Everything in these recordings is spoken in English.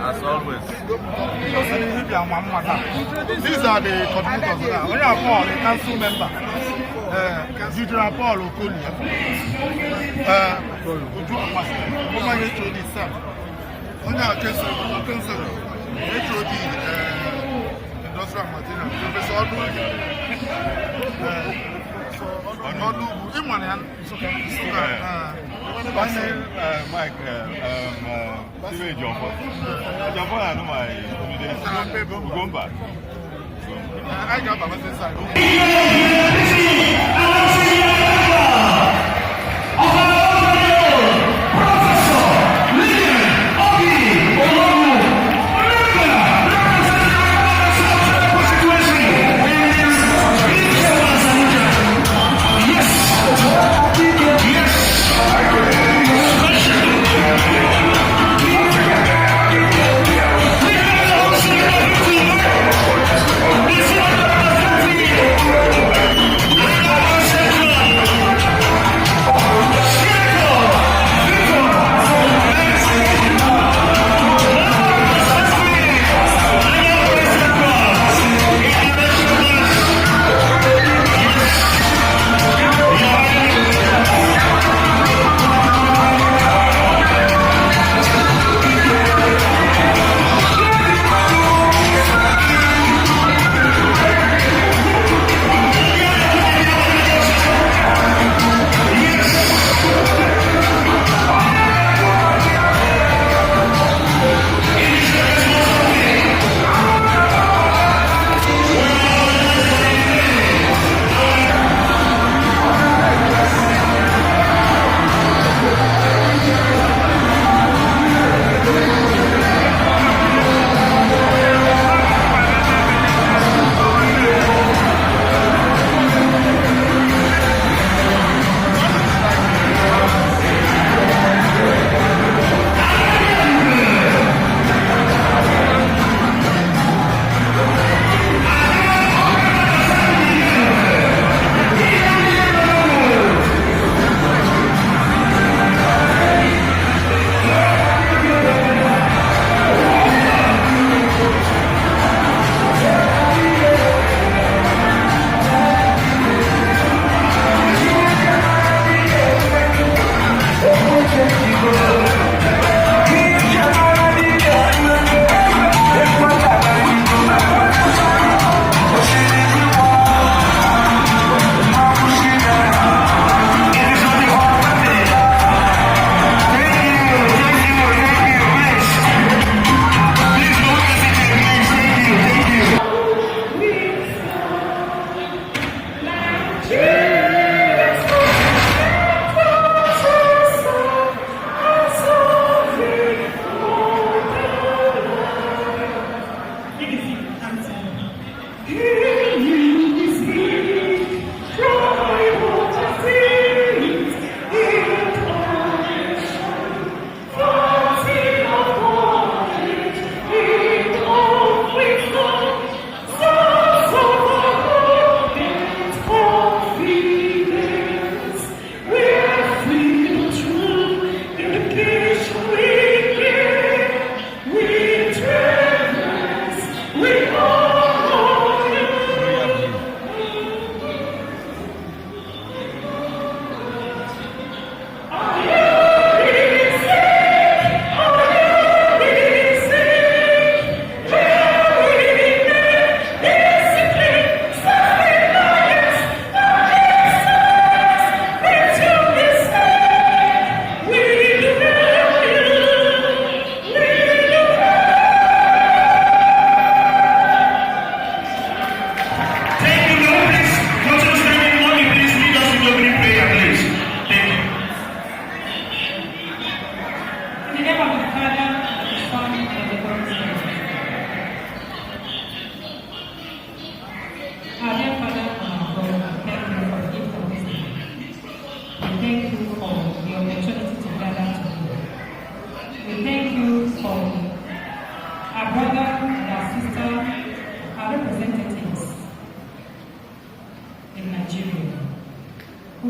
As always. These are the coordinators. When you are Paul, the council member. General Paul Okoli. HOD Sam. On our council, HOD Industrial Material. Professor Orogbu. Mike, Jumbo, I know my we're going back. I got my side. Professor Lilian,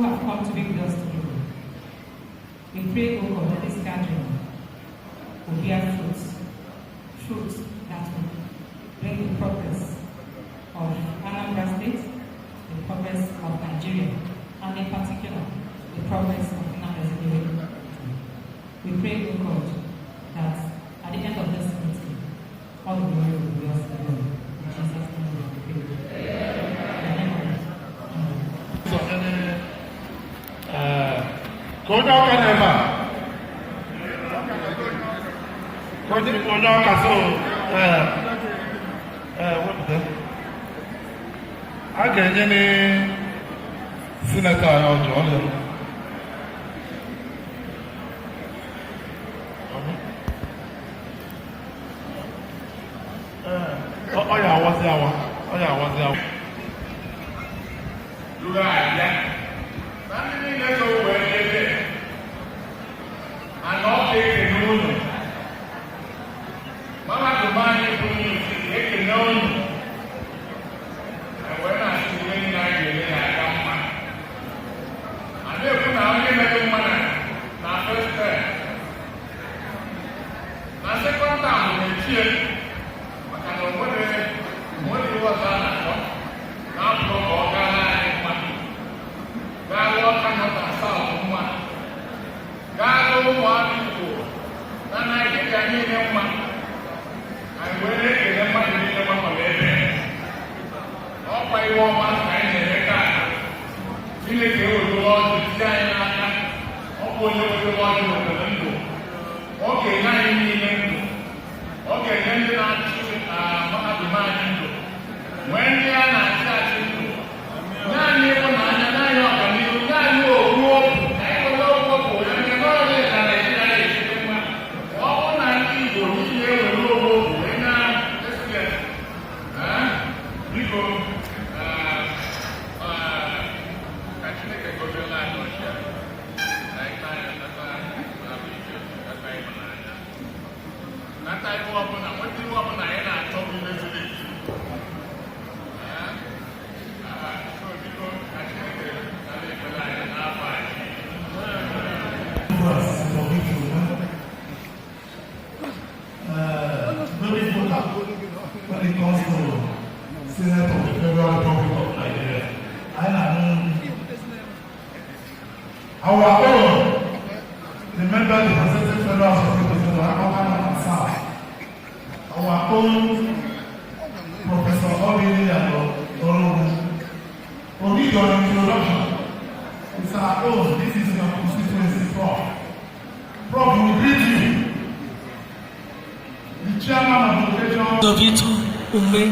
who have come to be with us today. We pray, O God, that this gathering will bear fruits that will bring the progress of Anambra State, the progress of Nigeria, and in particular, the progress of Anambra State. We pray, O God, that at the end of this meeting, all the glory will be yours alone. In Jesus' name we pray. Go down, Emma. Go down, what the? I get any senator or John. Oh, yeah, what's that one? Oh, yeah, what's that one? You got that. Family, let's go where they live. And not take the noon. Mama, the man you put me, take the noon. And when I see any night, I come back. And they put out any little man. Now, first time. Now, second time, we cheer. But I know what it was on. Now, for God cannot assault woman. God will want people. Then I get a million man. And when they get them money, they come up with it. All by 1 month, I need a car. Feel like they will go on to China. Or you will go on to the window. Okay, 9 million. Okay, then they are choosing the man. When they are not charging, now you will not. When it comes to Senate of the Federal Republic of Nigeria, our own, the member of the President Federal Assembly, our own Professor Lilian Orogbu, for me your introduction, it's our own, this is your constituency, Prof. Prof, we greet you. The chairman of the education. Umeh,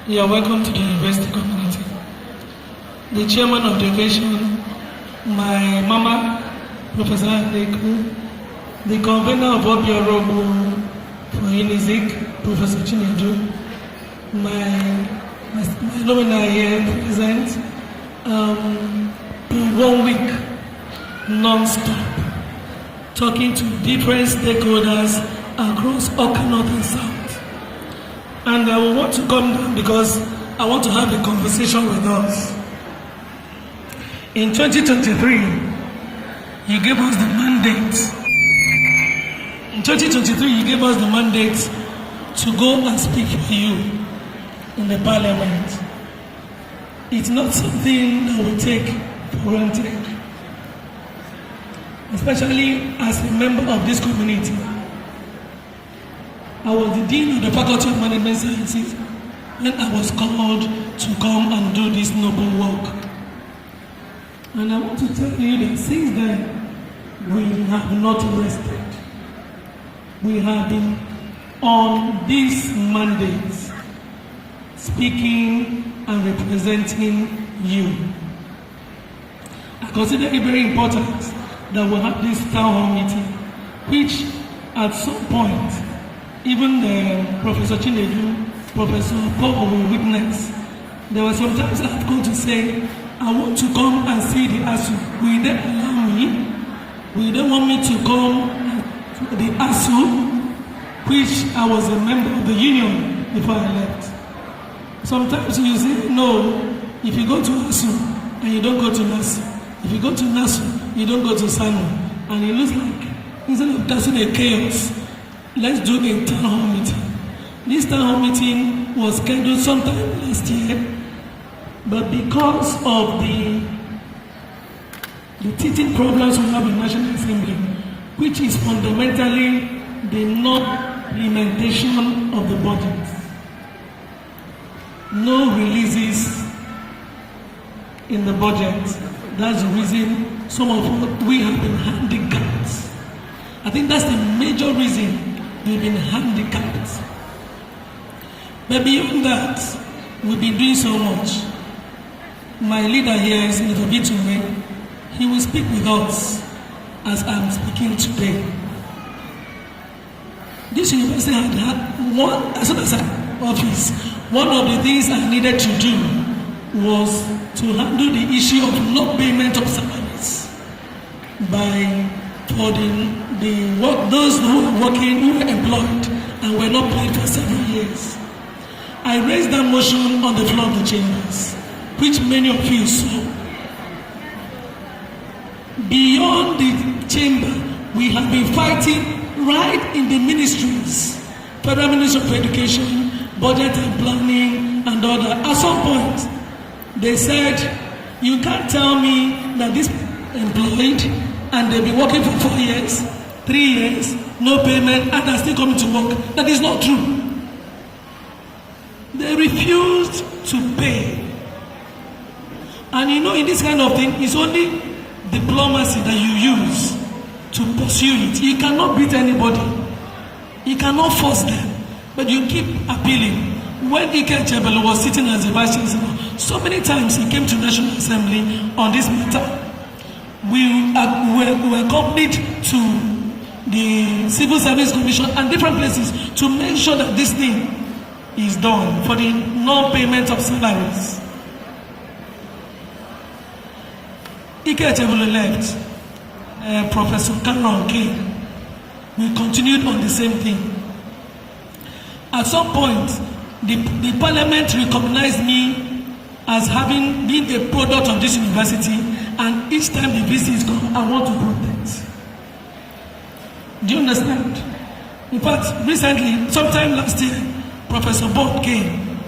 you are welcome to the university community. The chairman of the occasion, my mama, Professor Leku, the convener of Orogbu for UNIZIK, Professor Chinedu, my nominee here present, 1 week non-stop, talking to different stakeholders across Oka North and South. And I will want to come down because I want to have a conversation with us. In 2023, you gave us the mandate. In 2023, you gave us the mandate to go and speak for you in the parliament. It's not something that we take for granted, especially as a member of this community. I was the Dean of the Faculty of Management Sciences when I was called to come and do this noble work. And I want to tell you that since then, we have not rested. We have been on these mandates, speaking and representing you. I consider it very important that we have this town hall meeting, which at some point, even the Professor Chinedu, Professor Paul will witness. There were some times I've come to say, I want to come and see the ASU. Will they allow me? Will they want me to come to the ASU, which I was a member of the union before I left? Sometimes you say, no, if you go to ASU, and you don't go to NASU. If you go to NASU, you don't go to SANU. And it looks like, instead of causing a chaos, let's do a town hall meeting. This town hall meeting was scheduled sometime last year, but because of the teething problems we have in National Assembly, which is fundamentally the non-implementation of the budget. No releases in the budget. That's the reason some of us, we have been handicapped. I think that's the major reason we've been handicapped. But beyond that, we've been doing so much. My leader here is Umeh. He will speak with us as I'm speaking today. This university had one, as soon as I office, one of the things I needed to do was to handle the issue of not payment of salaries for the work, those who are working, who were employed and were not paid for several years. I raised that motion on the floor of the chambers, which many of you saw. Beyond the chamber, we have been fighting right in the ministries, Federal Ministry of Education, Budget and Planning, and all that. At some point, they said, you can't tell me that this employed and they've been working for 4 years, 3 years, no payment, and they're still coming to work. That is not true. They refused to pay. And you know, in this kind of thing, it's only diplomacy that you use to pursue it. You cannot beat anybody. You cannot force them. But you keep appealing. When Ike Chebelo was sitting as the vice chancellor, so many times he came to National Assembly on this matter. We were accompanied to the Civil Service Commission and different places to make sure that this thing is done for the non-payment of salaries. Ike Chebelo left. Professor Cameron came. We continued on the same thing. At some point, the parliament recognized me as having been a product of this university, and each time the visits come, I want to protect. Do you understand? In fact, recently, sometime last year, Professor Bond came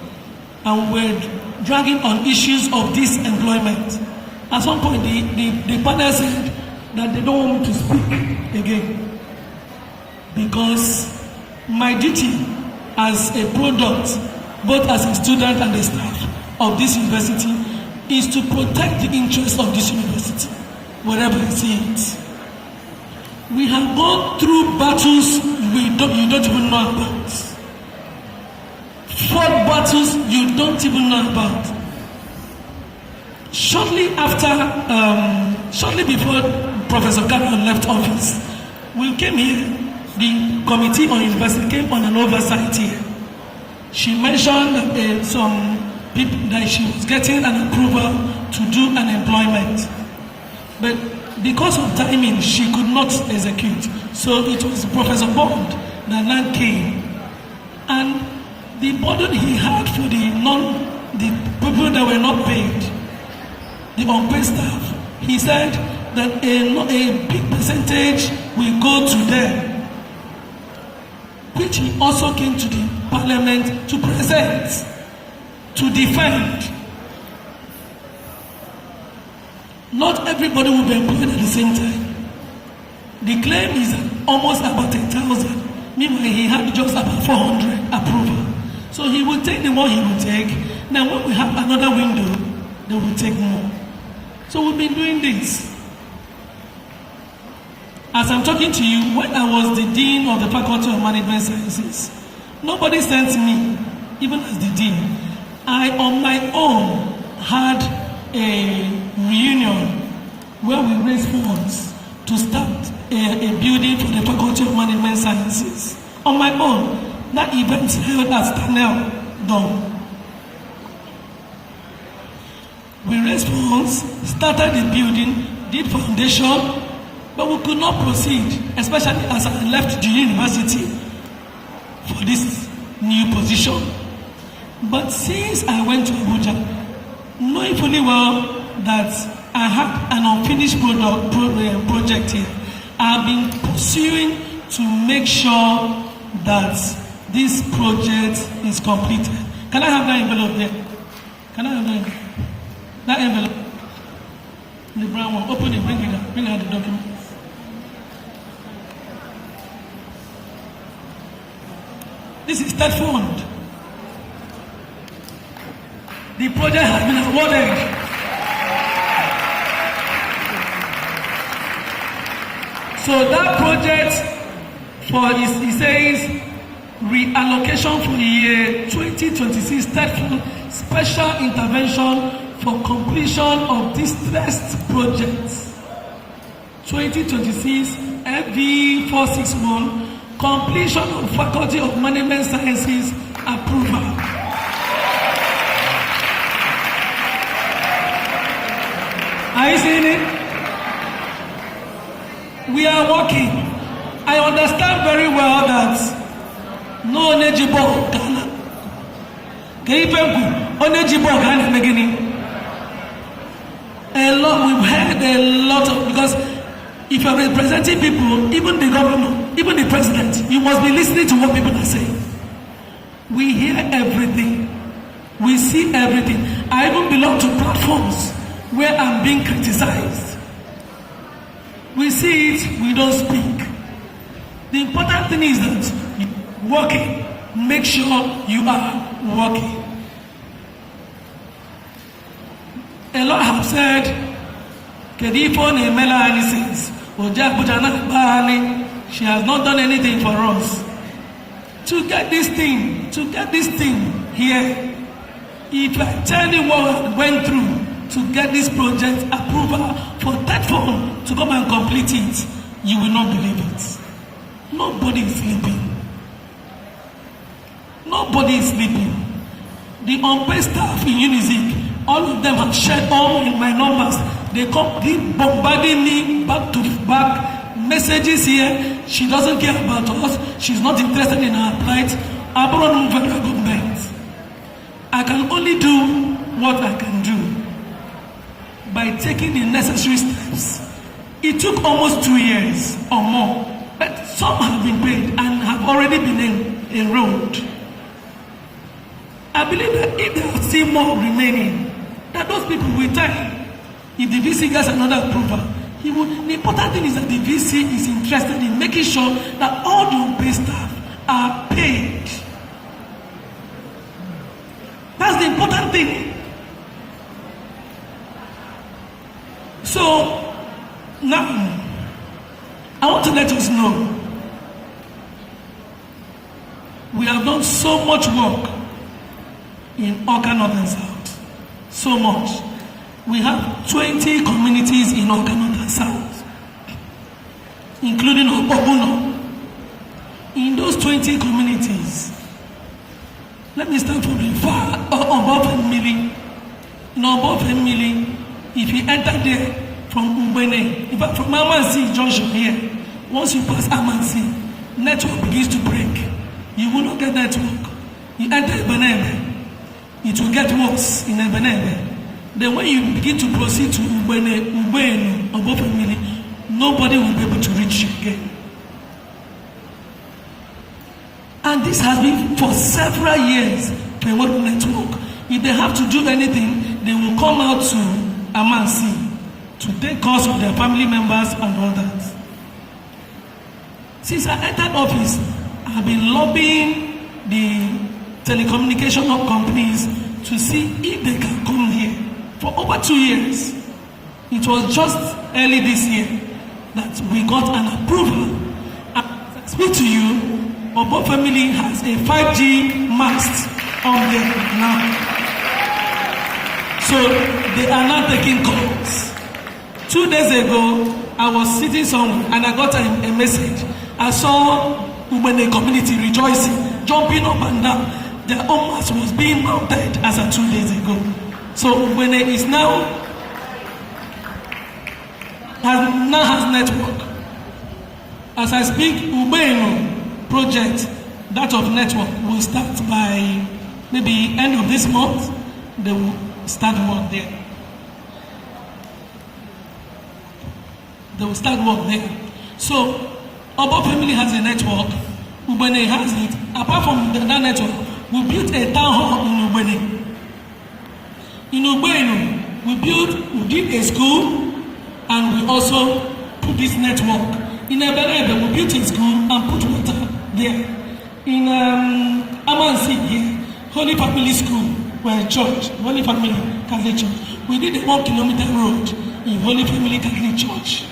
and we're dragging on issues of disemployment. At some point, the panel said that they don't want me to speak again because my duty as a product, both as a student and a staff of this university, is to protect the interests of this university wherever I see it. We have gone through battles you don't even know about. Fought battles you don't even know about. Shortly before Professor Cameron left office, we came here. The Committee on University came on an oversight here. She mentioned some people that she was getting an approval to do an employment. But because of timing, she could not execute. So it was Professor Bond that now came. And the burden he had for the people that were not paid, the unpaid staff, he said that a big percentage will go to them, which he also came to the parliament to present, to defend. Not everybody will be employed at the same time. The claim is almost about 10,000. Meanwhile, he had just about 400 approval. So he will take the one he will take. Now when we have another window, they will take more. So we've been doing this. As I'm talking to you, when I was the Dean of the Faculty of Management Sciences, nobody sent me, even as the Dean. I, on my own, had a reunion where we raised funds to start a building for the Faculty of Management Sciences. On my own, that event held at Stanel Dome. We raised funds, started the building, did foundation, but we could not proceed, especially as I left the university for this new position. But since I went to Abuja, knowing fully well that I have an unfinished project here. I've been pursuing to make sure that this project is completed. Can I have that envelope there? Can I have that envelope? The brown one. Open it, bring it out. Bring out the documents. This is that fund. The project has been awarded. So that project it says reallocation for the year 2026 third fund special intervention for completion of distressed projects. 2026 FV 461 completion of Faculty of Management Sciences approval. Are you seeing it? We are working. I understand very well that no eligible Ghana. Ghana beginning. A lot, we've heard a lot of, because if you are representing people, even the governor, even the president, you must be listening to what people are saying. We hear everything. We see everything. I even belong to platforms where I'm being criticized. We see it, we don't speak. The important thing is that you're working. Make sure you are working. A lot have said, she has not done anything for us. To get this thing here, if I tell you what I went through to get this project approval for that fund to come and complete it, you will not believe it. Nobody is sleeping. Nobody is sleeping. The unpaid staff in UNIZIK, all of them have shared all my numbers. They come bombarding me back to back. Messages here, she doesn't care about us. She's not interested in our plight. Abroad federal government. I can only do what I can do by taking the necessary steps. It took almost 2 years or more, but some have been paid and have already been enrolled. I believe that if there are still more remaining, that those people will die. If the VC gets another approval, the important thing is that the VC is interested in making sure that all the unpaid staff are paid. That's the important thing. So now I want to let us know we have done so much work in Oka North and South. So much. We have 20 communities in Oka North and South, including Orogbu. In those 20 communities, let me start from the far above Emily. Above Emily, if you enter there from Umeh, in fact from Amansi Junction here, once you pass Amansi, network begins to break. You will not get network. You enter Ebenebe, it will get worse in Ebenebe. Then when you begin to proceed to Umeh, above Emily, nobody will be able to reach you again. And this has been for several years, the world network. If they have to do anything, they will come out to Amansi to take calls of their family members and all that. Since I entered office, I've been lobbying the telecommunication companies to see if they can come here. For over 2 years, it was just early this year that we got an approval. And as I speak to you, Obo family has a 5G mast on there now. So they are now taking calls. 2 days ago, I was sitting somewhere and I got a message. I saw Umeh community rejoicing, jumping up and down. Their own mast was being mounted as of 2 days ago. So Umeh is now has network. As I speak, Umeh project, that of network, will start by maybe end of this month. They will start work there. they will start work there. So, Obo family has a network, Ubene has it. Apart from that network, we built a town hall in Ubene. In Ubene, we did a school, and we also put this network. In Ebelebe, we built a school and put water there. In Amansi here, Holy Family School, where church, Holy Family Catholic Church. We did a 1 kilometer road in Holy Family Catholic Church,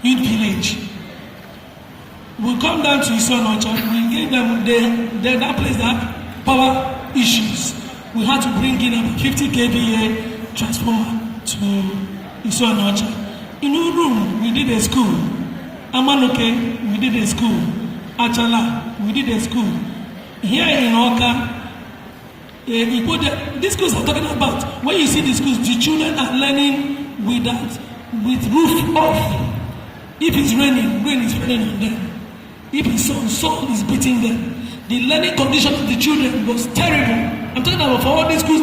Youth Village. We come down to Isonocha, we gave them that place that power issues. We had to bring in a 50 kVA transformer to Isonocha. In Urum, we did a school. Amanoke, we did a school. Achala, we did a school. Here in Oka, these schools are talking about, when you see the schools, the children are learning with roof off. If it's raining, rain is falling on them. If it's sun is beating them. The learning condition of the children was terrible. I'm talking about for all these schools.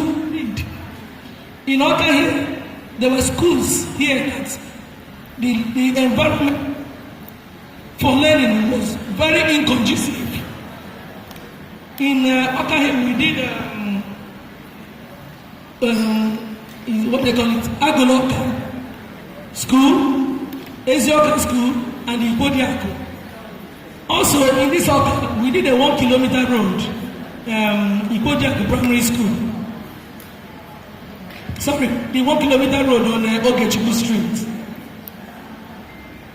In Oka here, there were schools here that the environment for learning was very inconducive. In Oka here, we did what they call it, Agoloka School, Ezioka School, and Ibodiako. Also, in this Oka, we did a 1 kilometer road, Ibodiako Primary School. Sorry, the 1 kilometer road on Ogechuku Street.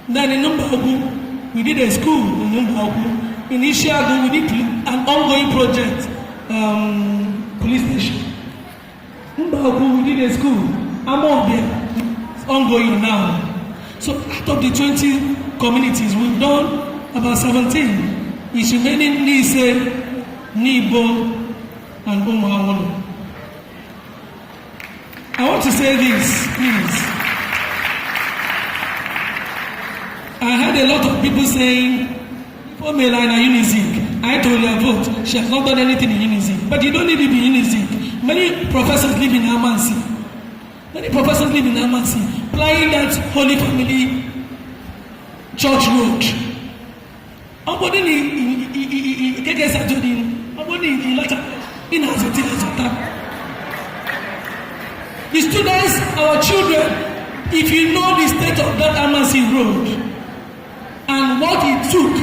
Then in Numbaogu, we did a school in Numbaogu. In Ishiago, we did an ongoing project, police station. Numbaogu, we did a school. Among them, it's ongoing now. So out of the 20 communities, we've done about 17. It's remaining Nise, Nibo, and Umeh. I want to say this, please. I heard a lot of people saying, for Melina UNIZIK, I told her vote. She has not done anything in UNIZIK. But you don't need to be UNIZIK. Many professors live in Amansi. Plying that Holy Family Church Road. The students, our children, if you know the state of that Amansi Road and what it took,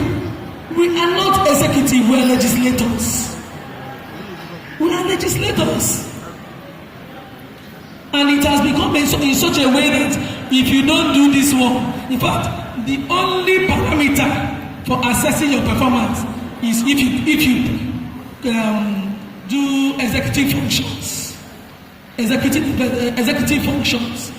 we are not executive, we are legislators. And it has become in such a way that if you don't do this work, in fact, the only parameter for assessing your performance is if you do executive functions,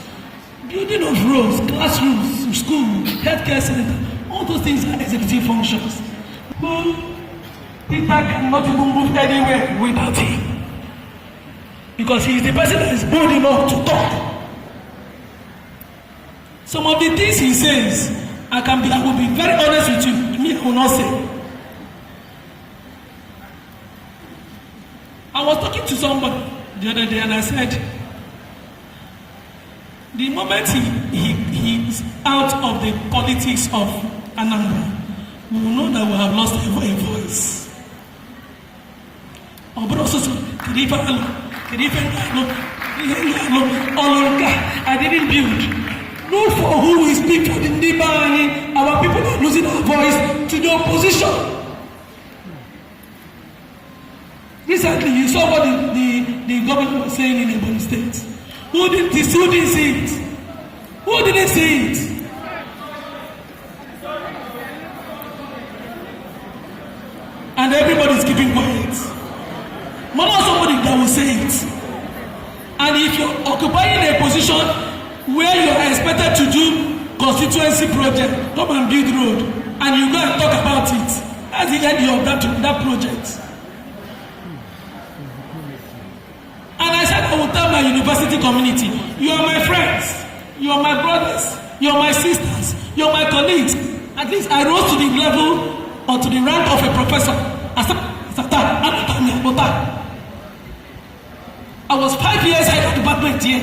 building of roads, classrooms, school, healthcare center, all those things are executive functions. Peter cannot even move anywhere without him, because he is the person that is bold enough to talk. Some of the things he says, I will be very honest with you. Me, I will not say. I was talking to somebody the other day, and I said, the moment he is out of the politics of Anambra, we will know that we have lost a voice. I didn't build. Look for who we speak for the Nibani. Our people are losing our voice to the opposition. Recently, you saw what the government was saying in Ebonyi State. Who didn't see it? Who didn't see it? And everybody is keeping quiet. Not somebody that will say it. And if you're occupying a position where you are expected to do constituency project, come and build road, and you go and talk about it, that's the end of that project. And I said, I will tell my university community, you are my friends, you are my brothers, you are my sisters, you are my colleagues. At least I rose to the level or to the rank of a professor. I was 5 years head of department here,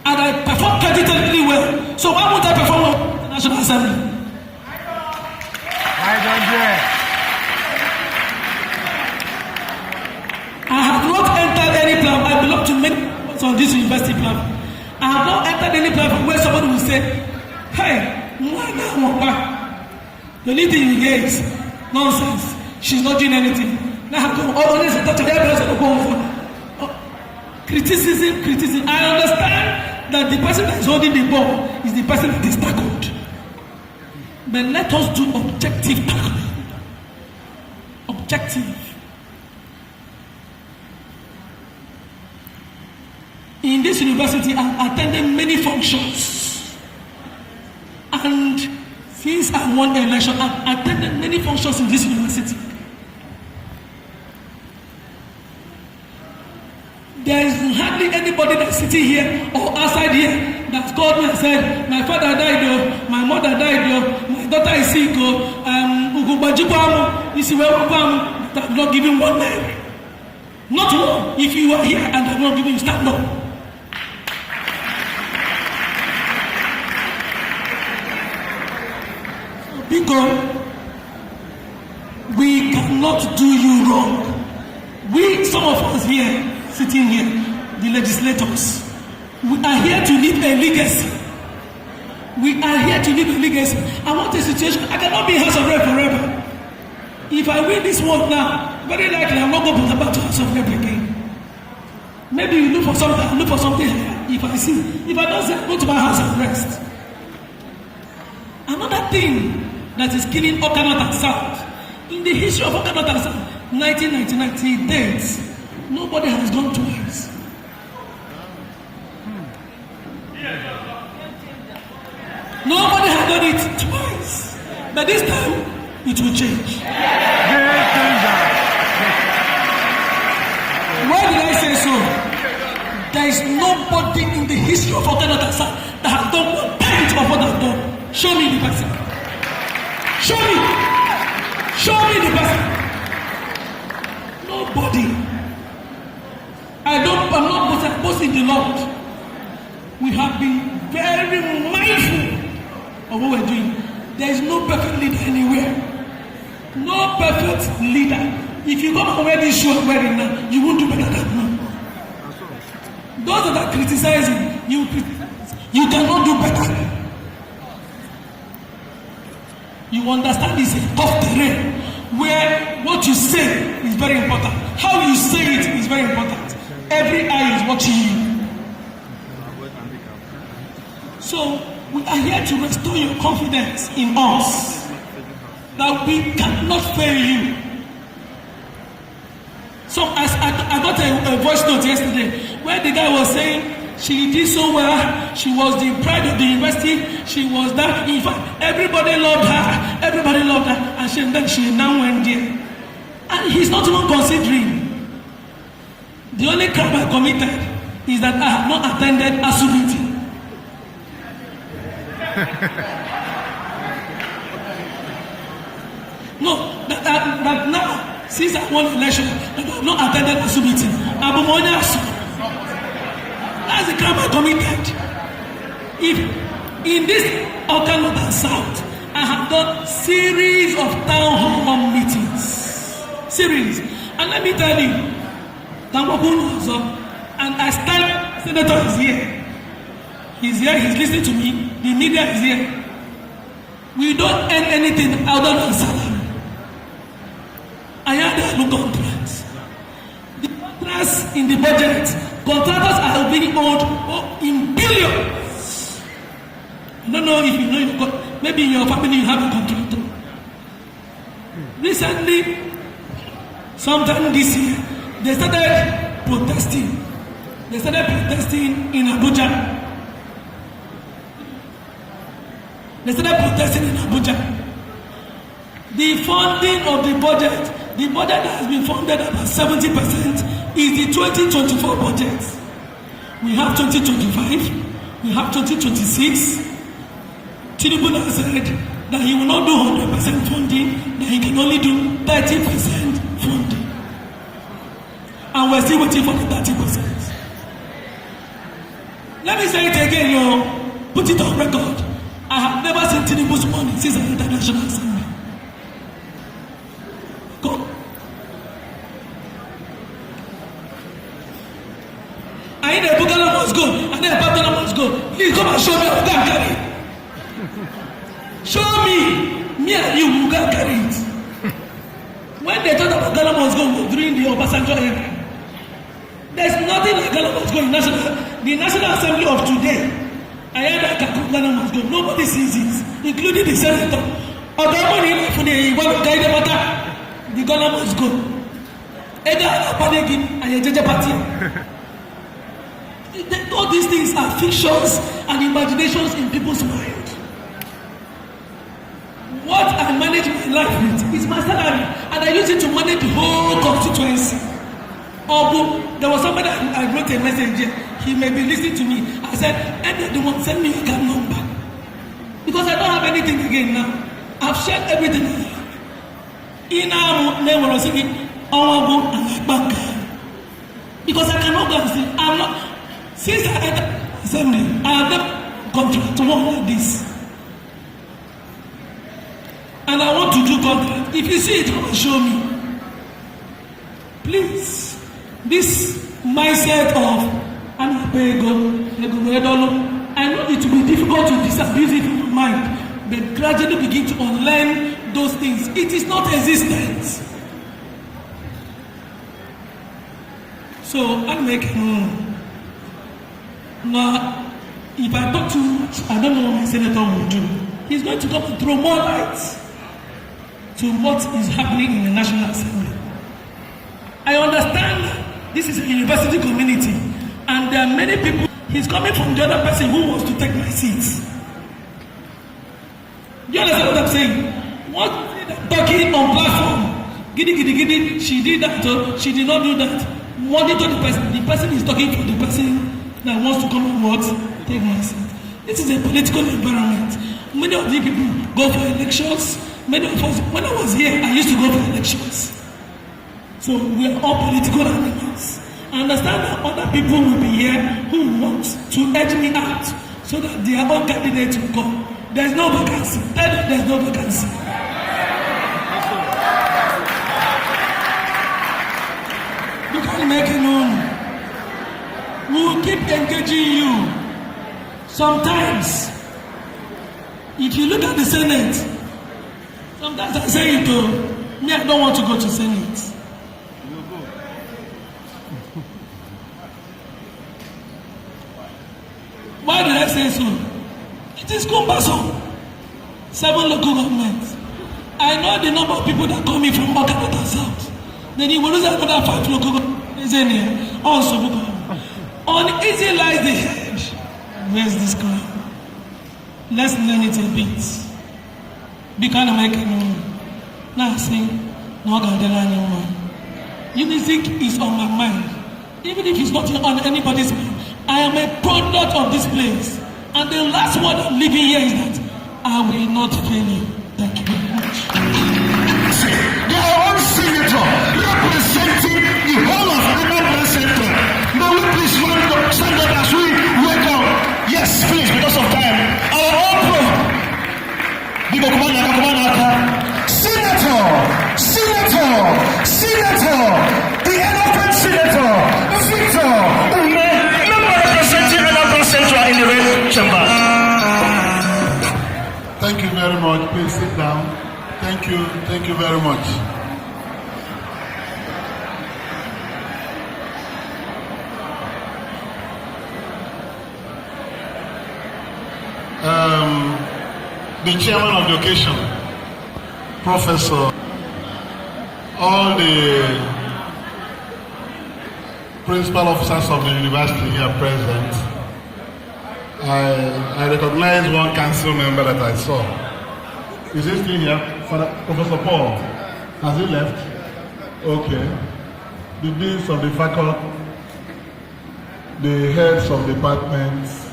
and I performed perform creditably well. So why won't I perform well in the National Assembly? Why don't you? I have not entered any plan. I belong to many on this university platform. I have not entered any platform where somebody will say, hey, the only thing you get is nonsense. She's not doing anything. Now, criticism. I understand that the person that is holding the ball is the person that is tackled. But let us do objective tackling. Objective. In this university, I've attended many functions. And since I won the election, I've attended many functions in this university. There is hardly anybody that's sitting here or outside here that's called me and said, my father died, my mother died, my daughter is sick, I'm not giving one name. Not one. If you are here and I'm not giving you, stand up. Because we cannot do you wrong. We, some of us here, sitting here, the legislators, we are here to leave a legacy. We are here to leave a legacy. I want a situation. I cannot be House of Rep forever. If I win this one now, very likely I'm not going to go back to House of Rep again. Maybe you look for something. I look for something here. If I see, if I don't see, I go to my house and rest. Another thing that is killing Oka North and South. In the history of Oka North and South, 1990 dates, nobody has gone twice. Nobody has done it twice. But this time, it will change. Why did I say so? There is nobody in the history of Oka North and South that has done 1/10 of what I've done. Show me the person. Show me the person. Nobody. I'm not boasting the Lord. We have been very mindful of what we're doing. There is no perfect leader anywhere. No perfect leader. If you come and wear this shirt wearing now, you won't do better than me. Those that are criticizing, you cannot do better. You understand this is a tough terrain where what you say is very important. How you say it is very important. Every eye is watching you. So we are here to restore your confidence in us that we cannot fail you. So as I got a voice note yesterday where the guy was saying she did so well, she was the pride of the university, she was that, in fact, everybody loved her, and then she now went there. And he's not even considering. The only crime I committed is that I have not attended ASU meeting. No, that now, since I won the election, that I have not attended ASU meeting. That's the crime I committed. If in this Oka North and South, I have done series of town hall meetings. Series. And let me tell you, and I stand, Senator is here. He's here, he's listening to me. The media is here. We don't earn anything other than salary. I had no contracts. The contracts in the budget, contractors are being owed in billions. I don't know if you know you've got, maybe in your family you have a contractor. Recently, sometime this year, they started protesting. They started protesting in Abuja. The funding of the budget that has been funded about 70% is the 2024 budget. We have 2025, we have 2026. Tinubu has said that he will not do 100% funding, that he can only do 30% funding. And we're still waiting for the 30%. Let me say it again, put it on record. I have never seen Tinubu's money since the International Assembly. Go. I need a Bugala must go, and then a Batana must go. Please come and show me how to carry it. Show me and you who can carry it. When they thought about Ghana must go during the Obasanjo era, there's nothing like Ghana must go in the National Assembly of today. I heard that Ghana must go. Nobody sees it, including the senator. The Ghana must go. All these things are fictions and imaginations in people's mind. What I manage my life with is my salary, and I use it to manage the whole constituency. There was somebody I wrote a message here. He may be listening to me. I said, anyone send me a card number. Because I don't have anything again now. I've shared everything. In our name, we're singing, because I cannot go and say, I'm not. Since I entered assembly, I have never contract to work like this. And I want to do contract. If you see it, come and show me. Please. This mindset of I know it will be difficult to disabuse it from your mind, but gradually begin to unlearn those things. It is not existence. So I'm making now. If I talk too much, I don't know what my senator will do. He's going to come and throw more light to what is happening in the National Assembly. I understand this is a university community, and there are many people. He's coming from the other person who wants to take my seats. Do you understand what I'm saying? What talking on platform? Giddy, she did that, or she did not do that. Monitor the person. The person is talking for the person that wants to come and what? Take my seat. This is a political environment. Many of the people go for elections. Many of us, when I was here, I used to go for elections. So we are all political animals. I understand that other people will be here who want to edge me out so that their own candidate will come. There's no vacancy. There's no vacancy. You can't make it known. We will keep engaging you. Sometimes, if you look at the Senate, sometimes I say it to me, I don't want to go to Senate. Why did I say so? It is cumbersome. 7 local governments. I know the number of people that come in from Okanagan South. Then you will lose another 5 local governments in here. Also, on easy lies the head. Where's this going? Let's learn it a bit. Be kind of making now say, no anymore. UNIZIK is on my mind. Even if it's not on anybody's mind. I am a product of this place. And the last word I'm leaving here is that I will not fail you. Thank you very much. Your own senator representing the whole of Anambra Central. May we please stand up as we welcome. Yes, please, because of time. Our own Prof. Senator, the eloquent Senator, Victor Umeh, member representing Anambra Central in the red chamber. Thank you very much. Please sit down. Thank you very much. The chairman of the occasion, Professor, all the principal officers of the university here present. I recognize one council member that I saw. Is he still here? Professor Paul. Has he left? Okay. The deans of the faculty, the heads of departments,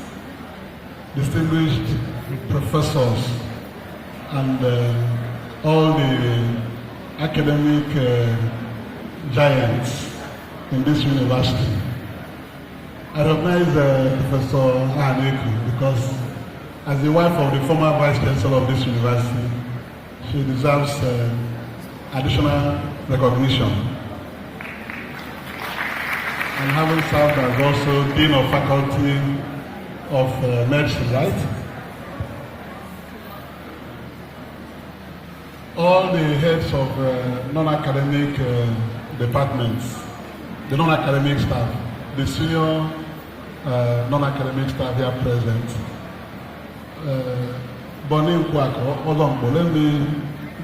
distinguished professors, and all the academic giants in this university. I recognize Professor Ahaneku because as the wife of the former Vice Chancellor of this university, she deserves additional recognition. And having served as also Dean of Faculty of Medicine, right? All the heads of non-academic departments, the non-academic staff, the senior non-academic staff here present. Bonnie Nkwako, let me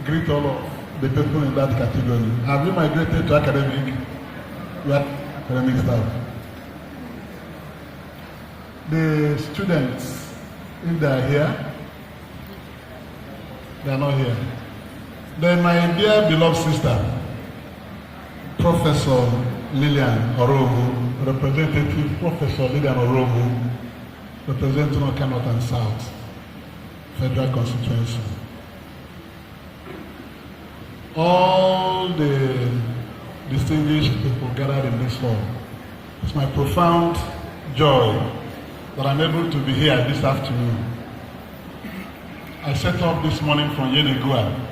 greet all of the people in that category. Have you migrated to academic? You are academic staff. The students, if they are here, they are not here. Then my dear beloved sister, Professor Lilian Orogbu, Representative Professor Lilian Orogbu, representing Oka North and South Federal Constituency. All the distinguished people gathered in this hall, it's my profound joy that I'm able to be here this afternoon. I set off this morning from Yenegua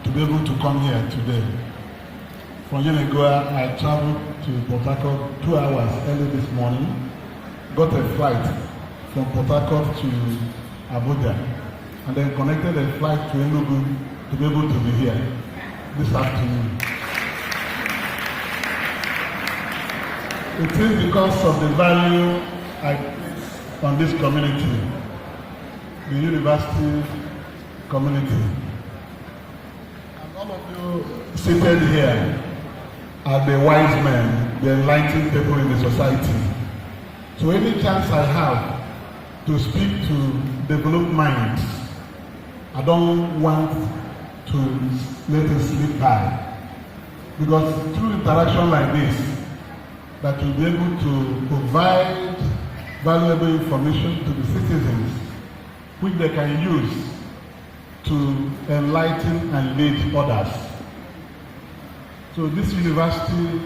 to be able to come here today. From Yenegua, I traveled to Port Harcourt 2 hours early this morning, got a flight from Port Harcourt to Abuja, and then connected a flight to Enugu to be able to be here this afternoon. It is because of the value I place on this community, the university community. And all of you seated here are the wise men, the enlightened people in the society. So any chance I have to speak to developed minds, I don't want to let it slip by. Because through interaction like this, that you'll be able to provide valuable information to the citizens, which they can use to enlighten and lead others. So this university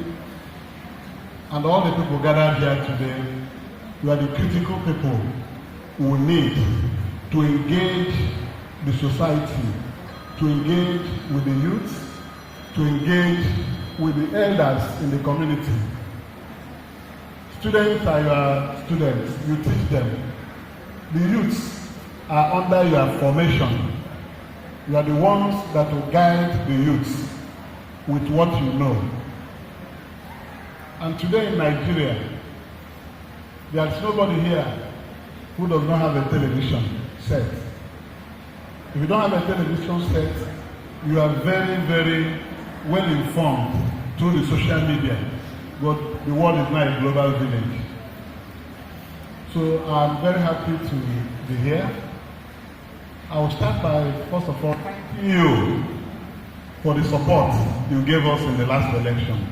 and all the people gathered here today, you are the critical people who need to engage the society, to engage with the youth, to engage with the elders in the community. Students are your students, you teach them. The youths are under your formation. You are the ones that will guide the youths with what you know. And today in Nigeria, there is nobody here who does not have a television set. If you don't have a television set, you are very, very well informed through the social media. But the world is now a global village. So I'm very happy to be here. I will start by, first of all, thanking you for the support you gave us in the last election.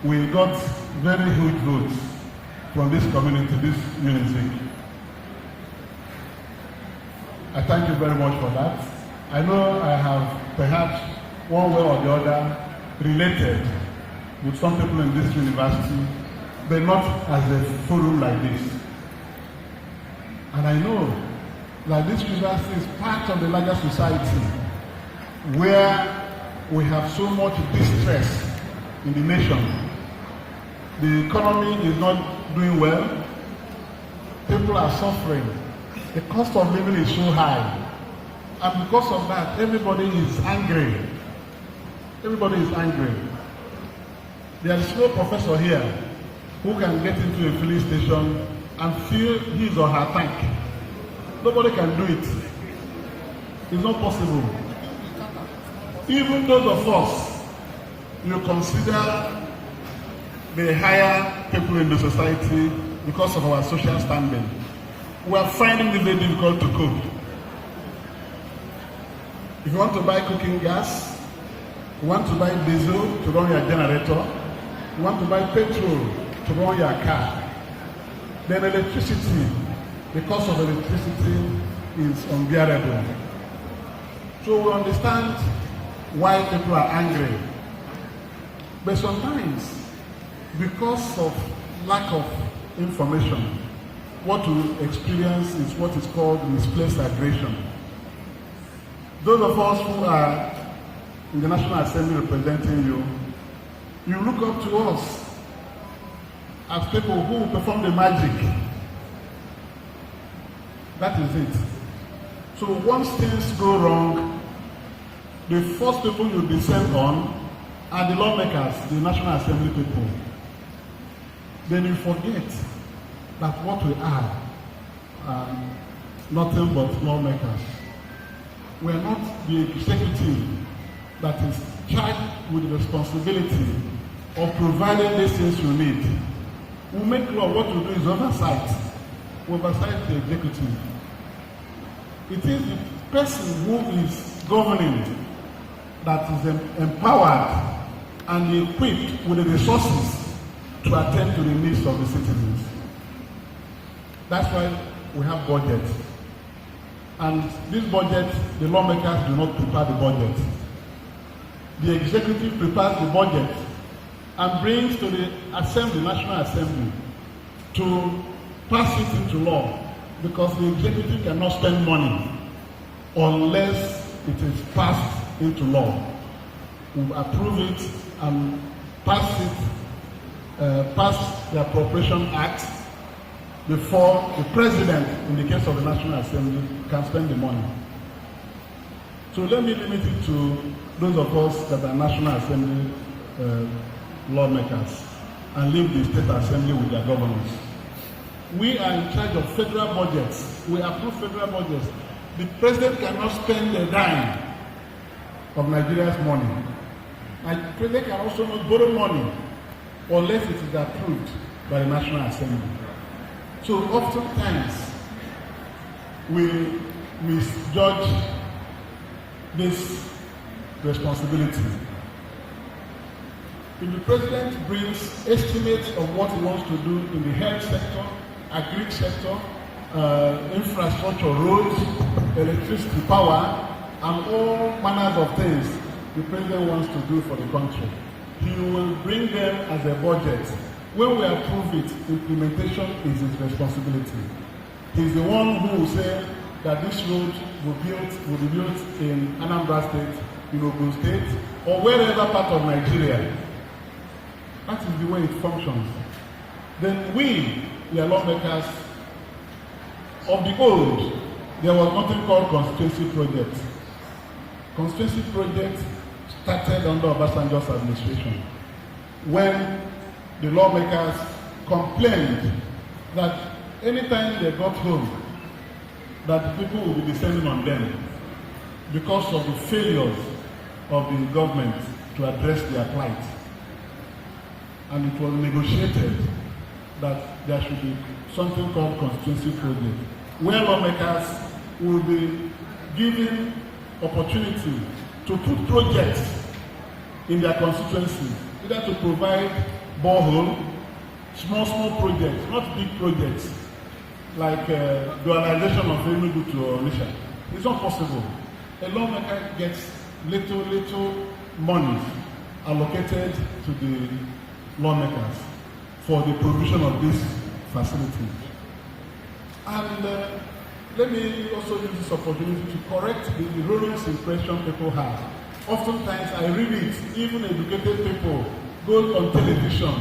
We got very huge votes from this community, this UNIZIK. I thank you very much for that. I know I have perhaps one way or the other related with some people in this university, but not as a forum like this. And I know that this university is part of the larger society where we have so much distress in the nation. The economy is not doing well. People are suffering. The cost of living is so high. And because of that, everybody is angry. Everybody is angry. There is no professor here who can get into a filling station and fill his or her tank. Nobody can do it. It's not possible. Even those of us you consider the higher people in the society because of our social standing, we are finding it very difficult to cope. If you want to buy cooking gas, you want to buy diesel to run your generator, you want to buy petrol to run your car, then electricity, the cost of electricity is unbearable. So we understand why people are angry. But sometimes because of lack of information, what we experience is what is called misplaced aggression. Those of us who are in the National Assembly representing you, you look up to us as people who perform the magic. That is it. So once things go wrong, the first people you descend on are the lawmakers, the National Assembly people. Then you forget that what we are nothing but lawmakers. We are not the executive that is charged with the responsibility of providing these things you need. We make law, what we do is oversight. We oversight the executive. It is the person who is governing that is empowered and equipped with the resources to attend to the needs of the citizens. That's why we have budget. And this budget, the lawmakers do not prepare the budget. The executive prepares the budget and brings to the Assembly, National Assembly, to pass it into law, because the executive cannot spend money unless it is passed into law. We approve it and pass the Appropriation Act before the President, in the case of the National Assembly, can spend the money. So let me limit it to those of us that are National Assembly lawmakers and leave the State Assembly with their governors. We are in charge of federal budgets. We approve federal budgets. The President cannot spend a dime of Nigeria's money. And the President can also not borrow money unless it is approved by the National Assembly. So oftentimes we misjudge this responsibility. If the President brings estimates of what he wants to do in the health sector, agri sector, infrastructure, roads, electricity, power, and all manners of things the President wants to do for the country, he will bring them as a budget. When we approve it, implementation is his responsibility. He's the one who will say that this road will be built in Anambra State, in Orogbu State, or wherever part of Nigeria. That is the way it functions. Then we are lawmakers. Of the old, there was nothing called constituency project. Constituency project started under Obasanjo's administration, when the lawmakers complained that anytime they got home, that people would be descending on them because of the failures of the government to address their plight. And it was negotiated that there should be something called constituency project, where lawmakers will be given opportunity to put projects in their constituency, either to provide borehole, small projects, not big projects, like dualization of Enugu to Onitsha. It's not possible. A lawmaker gets little money allocated to the lawmakers for the provision of these facilities. And let me also use this opportunity to correct the erroneous impression people have. Oftentimes I read it, even educated people go on television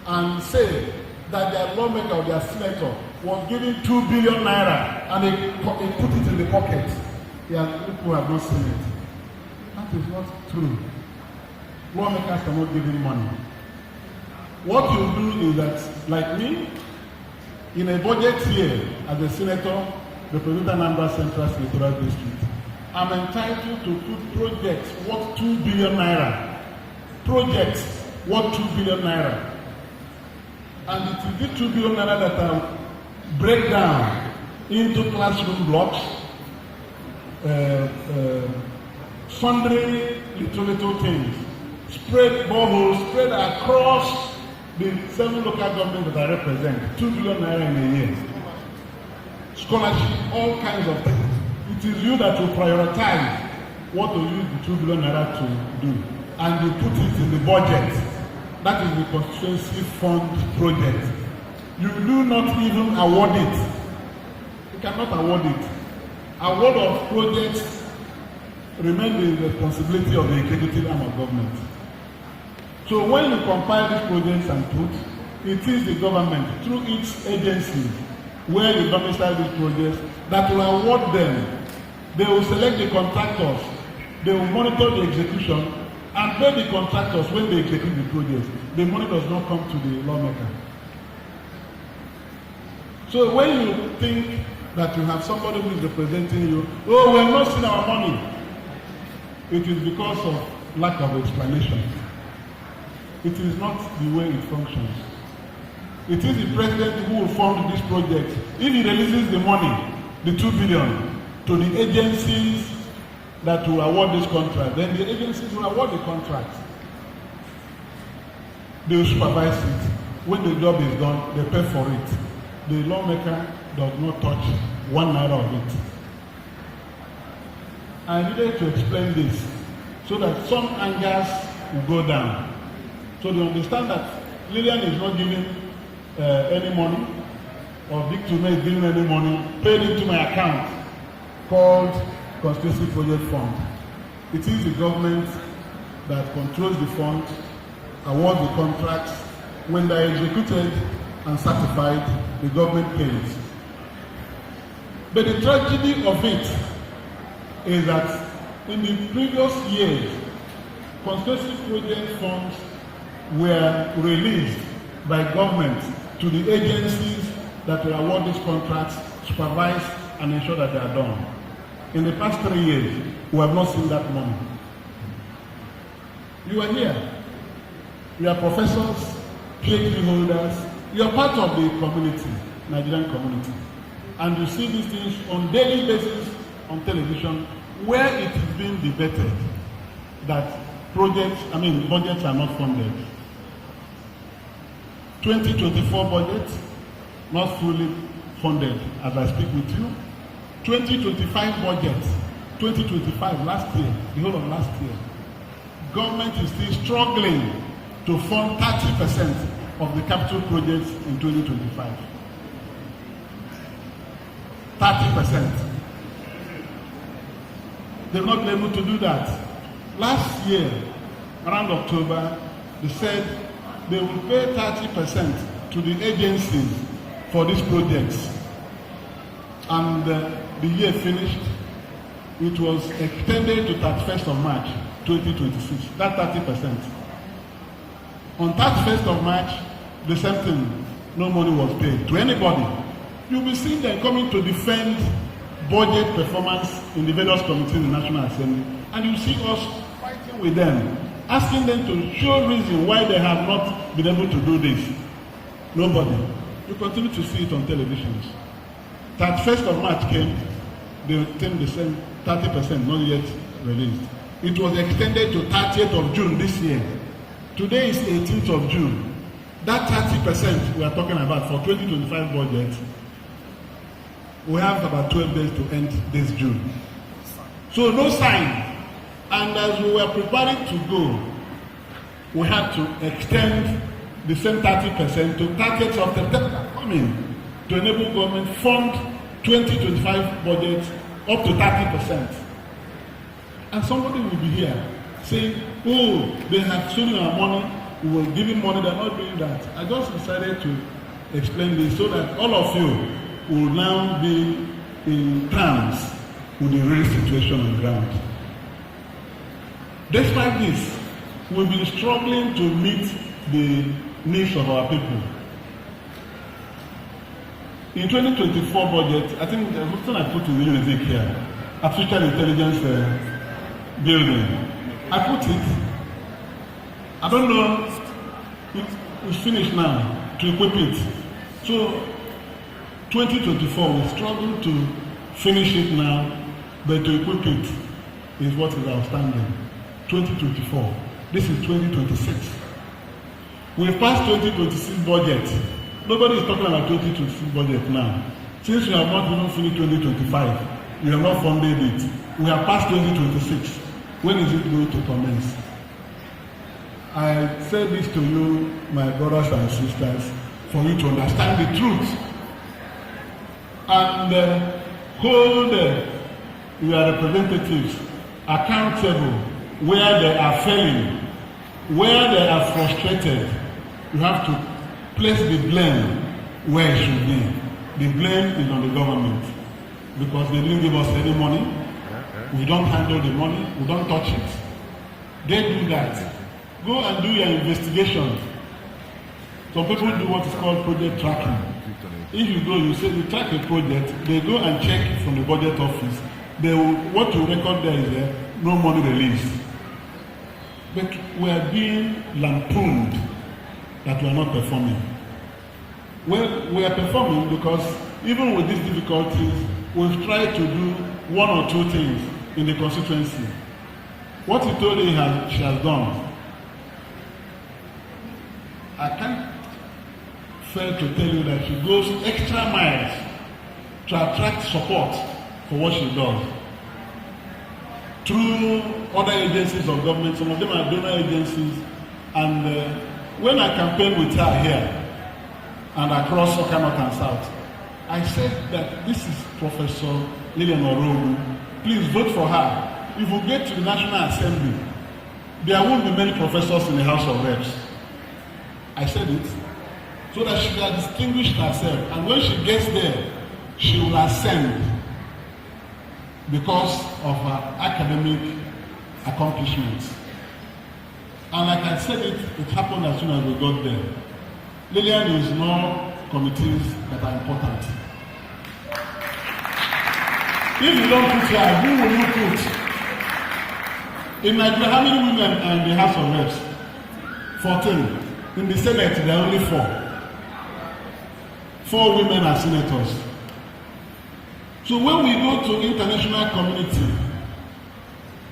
and say that their lawmaker or their senator was given 2 billion naira and they put it in the pocket. People have not seen it. That is not true. Lawmakers cannot give him money. What you do is that, like me, in a budget year as a senator representing Anambra Central Senatorial District, I'm entitled to put projects worth 2 billion naira. Projects worth 2 billion naira. And it is the 2 billion naira that I break down into classroom blocks, sundry little things, spread boreholes, spread across the 7 local governments that I represent, 2 billion naira in a year. Scholarship, all kinds of things. It is you that will prioritize what to use the 2 billion naira to do. And you put it in the budget. that is the constituency fund project. You do not even award it. You cannot award it. Award of projects remain the responsibility of the executive arm of government. So when you compile these projects and put, it is the government through its agencies where you domicile these projects that will award them. They will select the contractors, they will monitor the execution, and pay the contractors when they execute the projects. The money does not come to the lawmaker. So when you think that you have somebody who is representing you, oh, we have not seen our money, it is because of lack of explanation. It is not the way it functions. It is the president who will fund this project. If he releases the money, the 2 billion, to the agencies that will award this contract, then the agencies will award the contract. They will supervise it. When the job is done, they pay for it. The lawmaker does not touch 1 naira of it. I needed to explain this so that some angers will go down. So they understand that Lilian is not giving any money, or Big Umeh is giving any money, paid into my account called Constituency Project Fund. It is the government that controls the fund, awards the contracts. When they are executed and certified, the government pays. But the tragedy of it is that in the previous years, constituency project funds were released by government to the agencies that will award these contracts, supervise and ensure that they are done. In the past 3 years, we have not seen that money. You are here. You are professors, PhD holders. You are part of the community, Nigerian community. And you see these things on daily basis on television where it is being debated that budgets are not funded. 2024 budget, not fully funded as I speak with you. 2025 budget, 2025 last year, the whole of last year, government is still struggling to fund 30% of the capital projects in 2025. 30%. They've not been able to do that. Last year, around October, they said they will pay 30% to the agencies for these projects. And the year finished, it was extended to 31st of March 2026. That 30%. On 31st of March, the same thing, no money was paid to anybody. You'll be seeing them coming to defend budget performance in the various committees in the National Assembly, and you see us fighting with them, asking them to show reason why they have not been able to do this. Nobody. You continue to see it on televisions. 31st of March came, they obtained the same 30% not yet released. It was extended to 30th of June this year. Today is 18th of June. That 30% we are talking about for 2025 budget, we have about 12 days to end this June. So no sign. And as we were preparing to go, we had to extend the same 30% to 30th of September coming to enable government fund 2025 budget up to 30%. And somebody will be here saying, oh, they have stolen our money, we were giving money, they're not doing that. I just decided to explain this so that all of you will now be in terms with the real situation on the ground. Despite this, we've been struggling to meet the needs of our people. In 2024 budget, I think the first thing I put in the UNIZIK here, artificial intelligence building. I put it, I don't know, it's finished now to equip it. So 2024, we struggle to finish it now, but to equip it is what is outstanding. 2024. This is 2026. We've passed 2026 budget. Nobody is talking about 2026 budget now. Since we have not even finished 2025, we have not funded it. We have passed 2026. When is it going to commence? I say this to you, my brothers and sisters, for you to understand the truth and hold your representatives accountable where they are failing, where they are frustrated. You have to place the blame where it should be. The blame is on the government because they didn't give us any money. We don't handle the money. We don't touch it. They do that. Go and do your investigation. Some people do what is called project tracking. If you go, you say you track a project, they go and check from the budget office. They will, what you record there is no money released. But we are being lampooned that we are not performing. Well, we are performing because even with these difficulties, we've tried to do one or two things in the constituency. What he told you she has done. I can't fail to tell you that she goes extra miles to attract support for what she does. Through other agencies of government, some of them are donor agencies, and when I campaigned with her here and across Oka North and South, I said that this is Professor Lilian Orogbu. Please vote for her. If we get to the National Assembly, there won't be many professors in the House of Reps. I said it so that she can distinguish herself, and when she gets there, she will ascend because of her academic accomplishments. And like I said it happened as soon as we got there. Lilian is no committees that are important. If you don't put her, who will you put? In Nigeria, how many women are in the House of Reps? 14. In the Senate, there are only 4. 4 women are senators. So when we go to international community,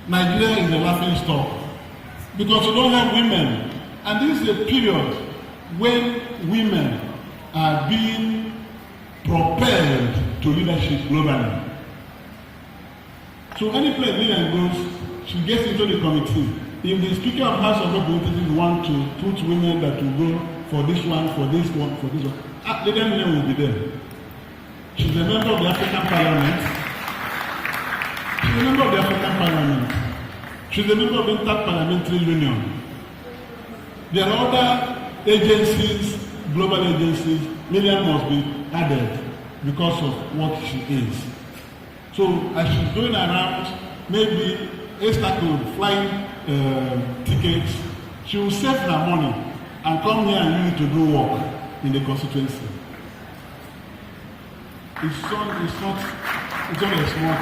Nigeria is a laughing stock because we don't have women. And this is a period when women are being propelled to leadership globally. So any place Lilian goes, she gets into the committee. If the Speaker of House of Representatives want to put women that will go for this one, for this one, for this one, Lilian will be there. She's a member of the African Parliament. She's a member of the African Parliament. She's a member of the Inter-Parliamentary Union. There are other agencies, global agencies. Lilian must be added because of what she is. So as she's going around, maybe Esther flying tickets, she will save her money and come here and use it to do work in the constituency. It's only a small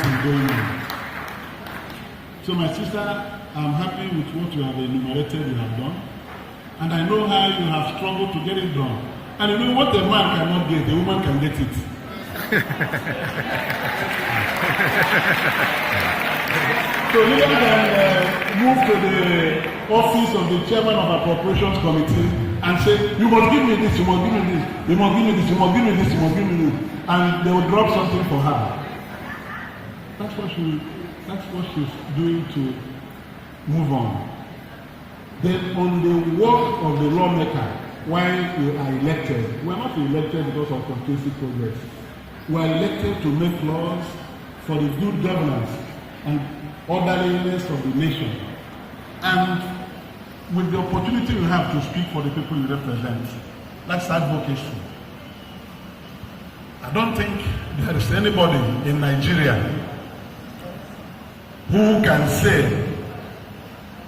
thing going on. So my sister, I'm happy with what you have enumerated, you have done. And I know how you have struggled to get it done. And you know what a man cannot get, a woman can get it. So Lilian can move to the office of the chairman of appropriations committee and say, you must give me this, you must give me this, you must give me this, you must give me this, you must give me this. And they will drop something for her. That's what she's doing to move on. Then on the work of the lawmaker, while we are elected, we are not elected because of constituency progress. We are elected to make laws for the good governance and orderliness of the nation. And with the opportunity you have to speak for the people you represent, that's advocacy. I don't think there is anybody in Nigeria who can say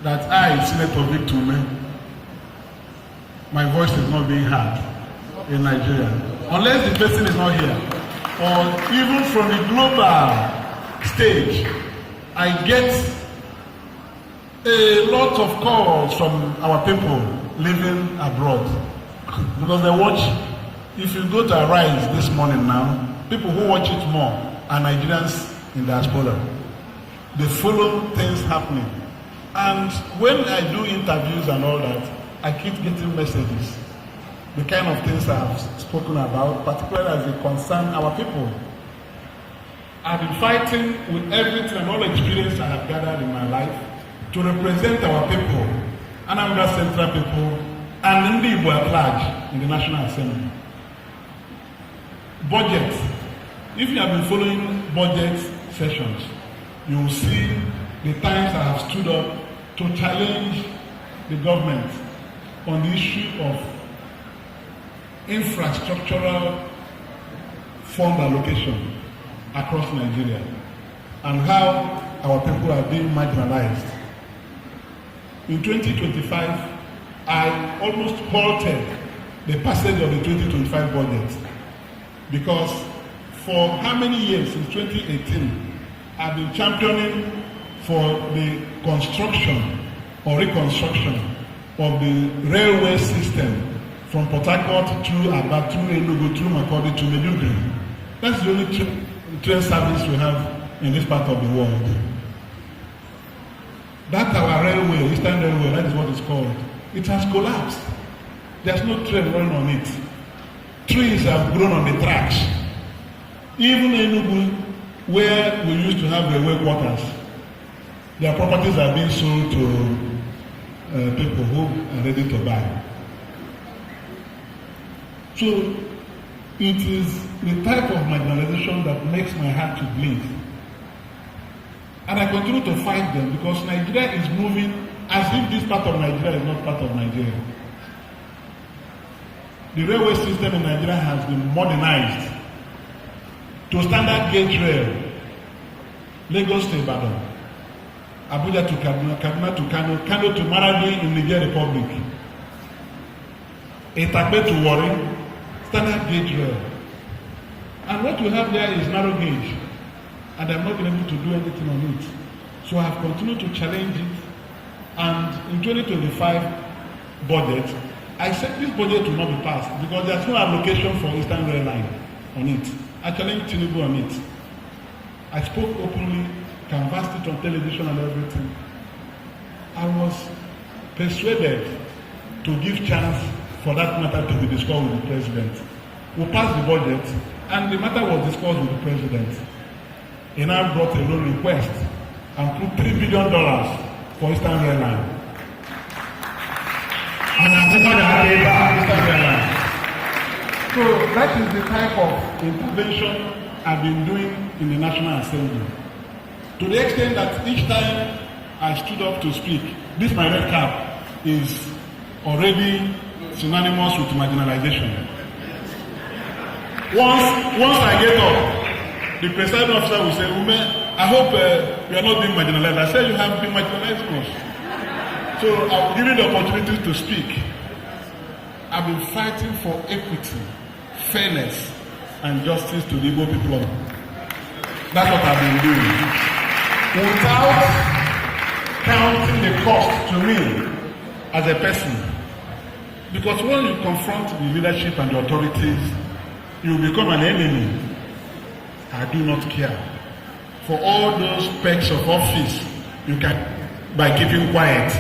that I, Senator Victor Umeh, my voice is not being heard in Nigeria. Unless the person is not here. Or even from the global stage, I get a lot of calls from our people living abroad. Because they watch, if you go to Arise this morning now, people who watch it more are Nigerians in diaspora. They follow things happening. And when I do interviews and all that, I keep getting messages. The kind of things I have spoken about, particularly as they concern our people. I've been fighting with everything and all the experience I have gathered in my life to represent our people Anambra Central people, and Ndi Igbo at large in the National Assembly. Budget. If you have been following budget sessions, you will see the times I have stood up to challenge the government on the issue of infrastructural fund allocation across Nigeria and how our people are being marginalized. In 2025, I almost halted the passage of the 2025 budget because for how many years since 2018, I've been championing for the construction or reconstruction of the railway system from Port Harcourt through Aba, through Enugu, through Makurdi to Maiduguri. That's the only train service we have in this part of the world. That our railway, Eastern Railway, that is what it's called. It has collapsed. There's no train running on it. Trees have grown on the tracks. Even Enugu, where we used to have railway quarters, their properties are being sold to people who are ready to buy. So it is the type of marginalization that makes my heart to bleed. And I continue to fight them because Nigeria is moving as if this part of Nigeria is not part of Nigeria. The railway system in Nigeria has been modernized to standard gauge rail. Lagos to Ibadan, Abuja to Kaduna, Kaduna to Kano, Kano to Maradi in Niger Republic, Etape to Warri, standard gauge rail. And what we have there is narrow gauge. And I'm not been able to do anything on it. So I have continued to challenge it. And in 2025 budget, I said this budget will not be passed because there's no allocation for Eastern Rail Line on it. I challenged Tinubu on it. I spoke openly, canvassed it on television and everything. I was persuaded to give chance for that matter to be discussed with the president. We passed the budget and the matter was discussed with the president. He now brought a loan request and put $3 billion for Eastern Rail Line. And I'm going to Eastern Rail Line. So that is the type of intervention I've been doing in the National Assembly. To the extent that each time I stood up to speak, this my red cap is already synonymous with marginalization. Once I get up, the presiding officer will say, Umeh, I hope you are not being marginalized. I said you have been marginalized most. So I'll give you the opportunity to speak. I've been fighting for equity, fairness, and justice to the Igbo people. That's what I've been doing. Without counting the cost to me as a person. Because when you confront the leadership and the authorities, you become an enemy. I do not care. For all those perks of office, you can, by keeping quiet.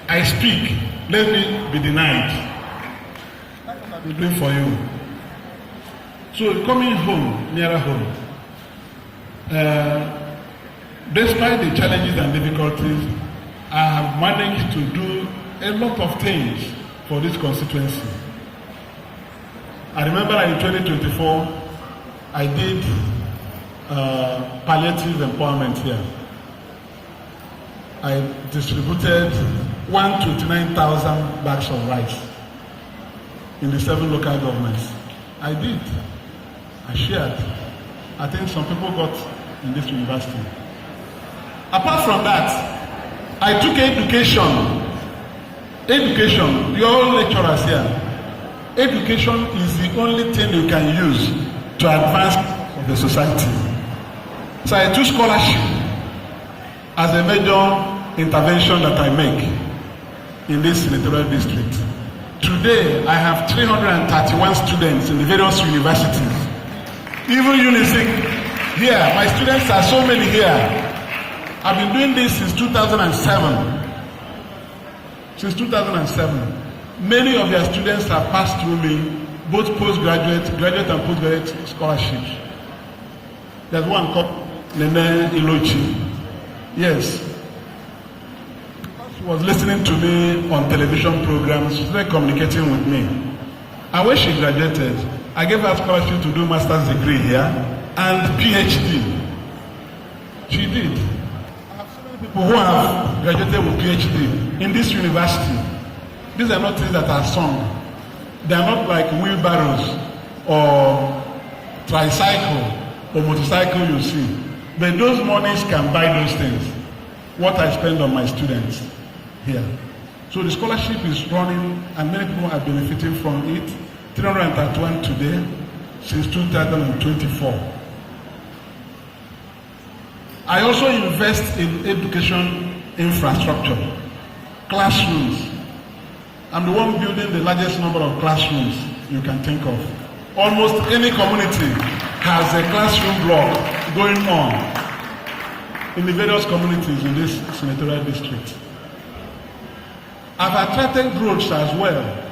I speak, let me be denied. That's what I've been doing for you. So coming home, nearer home, despite the challenges and difficulties, I have managed to do a lot of things for this constituency. I remember in 2024, I did palliative empowerment here. I distributed 129,000 bags of rice in the 7 local governments. I did. I shared. I think some people got in this university. Apart from that, I took education. Education, you're all lecturers here. Education is the only thing you can use to advance the society. So I took scholarship as a major intervention that I make in this senatorial district. Today, I have 331 students in the various universities. Even UNIZIK here, my students are so many here. I've been doing this since 2007. Since 2007. Many of their students have passed through me, both postgraduate, graduate and postgraduate scholarships. There's one called Nene Ilochi. Yes. Because was listening to me on television programs. She started communicating with me. And when she graduated, I gave her scholarship to do master's degree here and PhD. She did. I have so many people who have graduated with PhD in this university. These are not things that are sung. They are not like wheelbarrows or tricycle or motorcycle you see. But those monies can buy those things. What I spend on my students here. So the scholarship is running and many people are benefiting from it. 331 today since 2024. I also invest in education infrastructure, classrooms. I'm the one building the largest number of classrooms you can think of. Almost any community has a classroom block going on in the various communities in this senatorial district. I've attracted growth as well.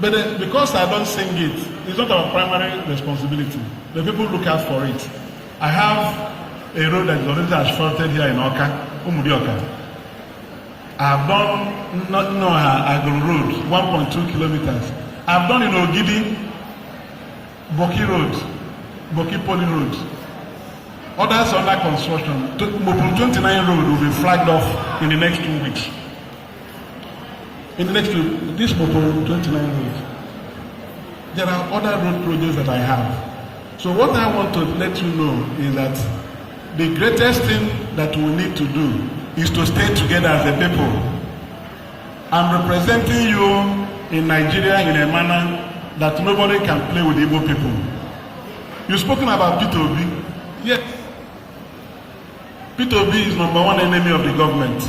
But because I don't sing it, it's not our primary responsibility. The people look out for it. I have a road that is already asphalted here in Oka, Umudioka. I have done Agro Road, 1.2 kilometers. I've done in Ogidi, Boki Road, Boki Poly Road. Others under construction. Mopun 29 Road will be flagged off in the next 2 weeks. In the next this Mopun 29 Road. There are other road projects that I have. So what I want to let you know is that the greatest thing that we need to do is to stay together as a people. I'm representing you in Nigeria in a manner that nobody can play with the Igbo people. You've spoken about Peter Obi. Yes. Peter Obi is number one enemy of the government.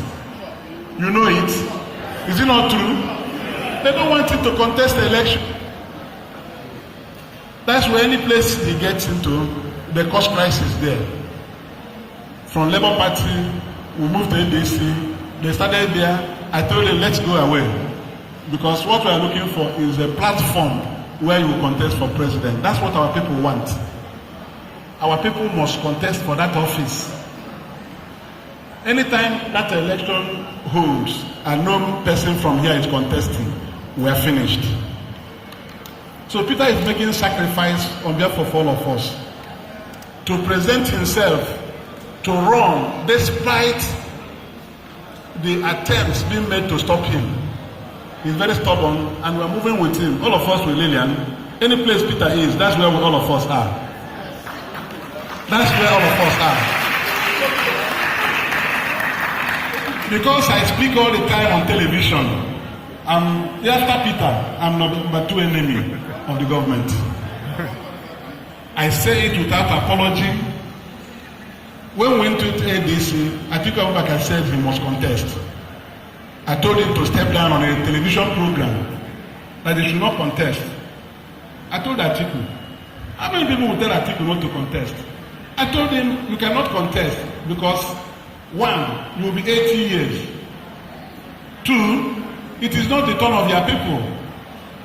You know it. Is it not true? They don't want him to contest the election. That's where any place he gets into, the cause crisis there. From Labour Party, we moved to ADC. They started there. I told them, let's go away. Because what we are looking for is a platform where you contest for president. That's what our people want. Our people must contest for that office. Anytime that election holds and no person from here is contesting, we are finished. So Peter is making sacrifice on behalf of all of us to present himself to run despite the attempts being made to stop him. He's very stubborn and we're moving with him. All of us with Lilian. Any place Peter is, that's where all of us are. That's where all of us are. Because I speak all the time on television. After Peter, I'm number 2 enemy of the government. I say it without apology. When we went to ADC, I took him back and said he must contest. I told him to step down on a television program that he should not contest. I told Atiku, how many people will tell Atiku not to contest? I told him you cannot contest because 1, you will be 80 years. 2, it is not the turn of your people.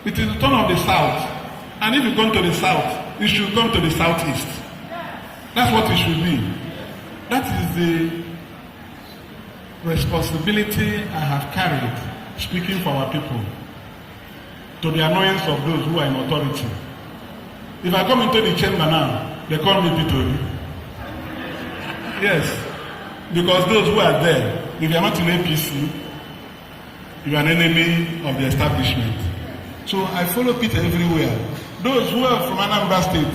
It is the turn of the South. And if you come to the South, you should come to the Southeast. That's what it should be. That is the responsibility I have carried, speaking for our people, to the annoyance of those who are in authority. If I come into the chamber now, they call me Peter. Yes, because those who are there, if you are not in APC, you are an enemy of the establishment. So I follow Peter everywhere. Those who are from Anambra State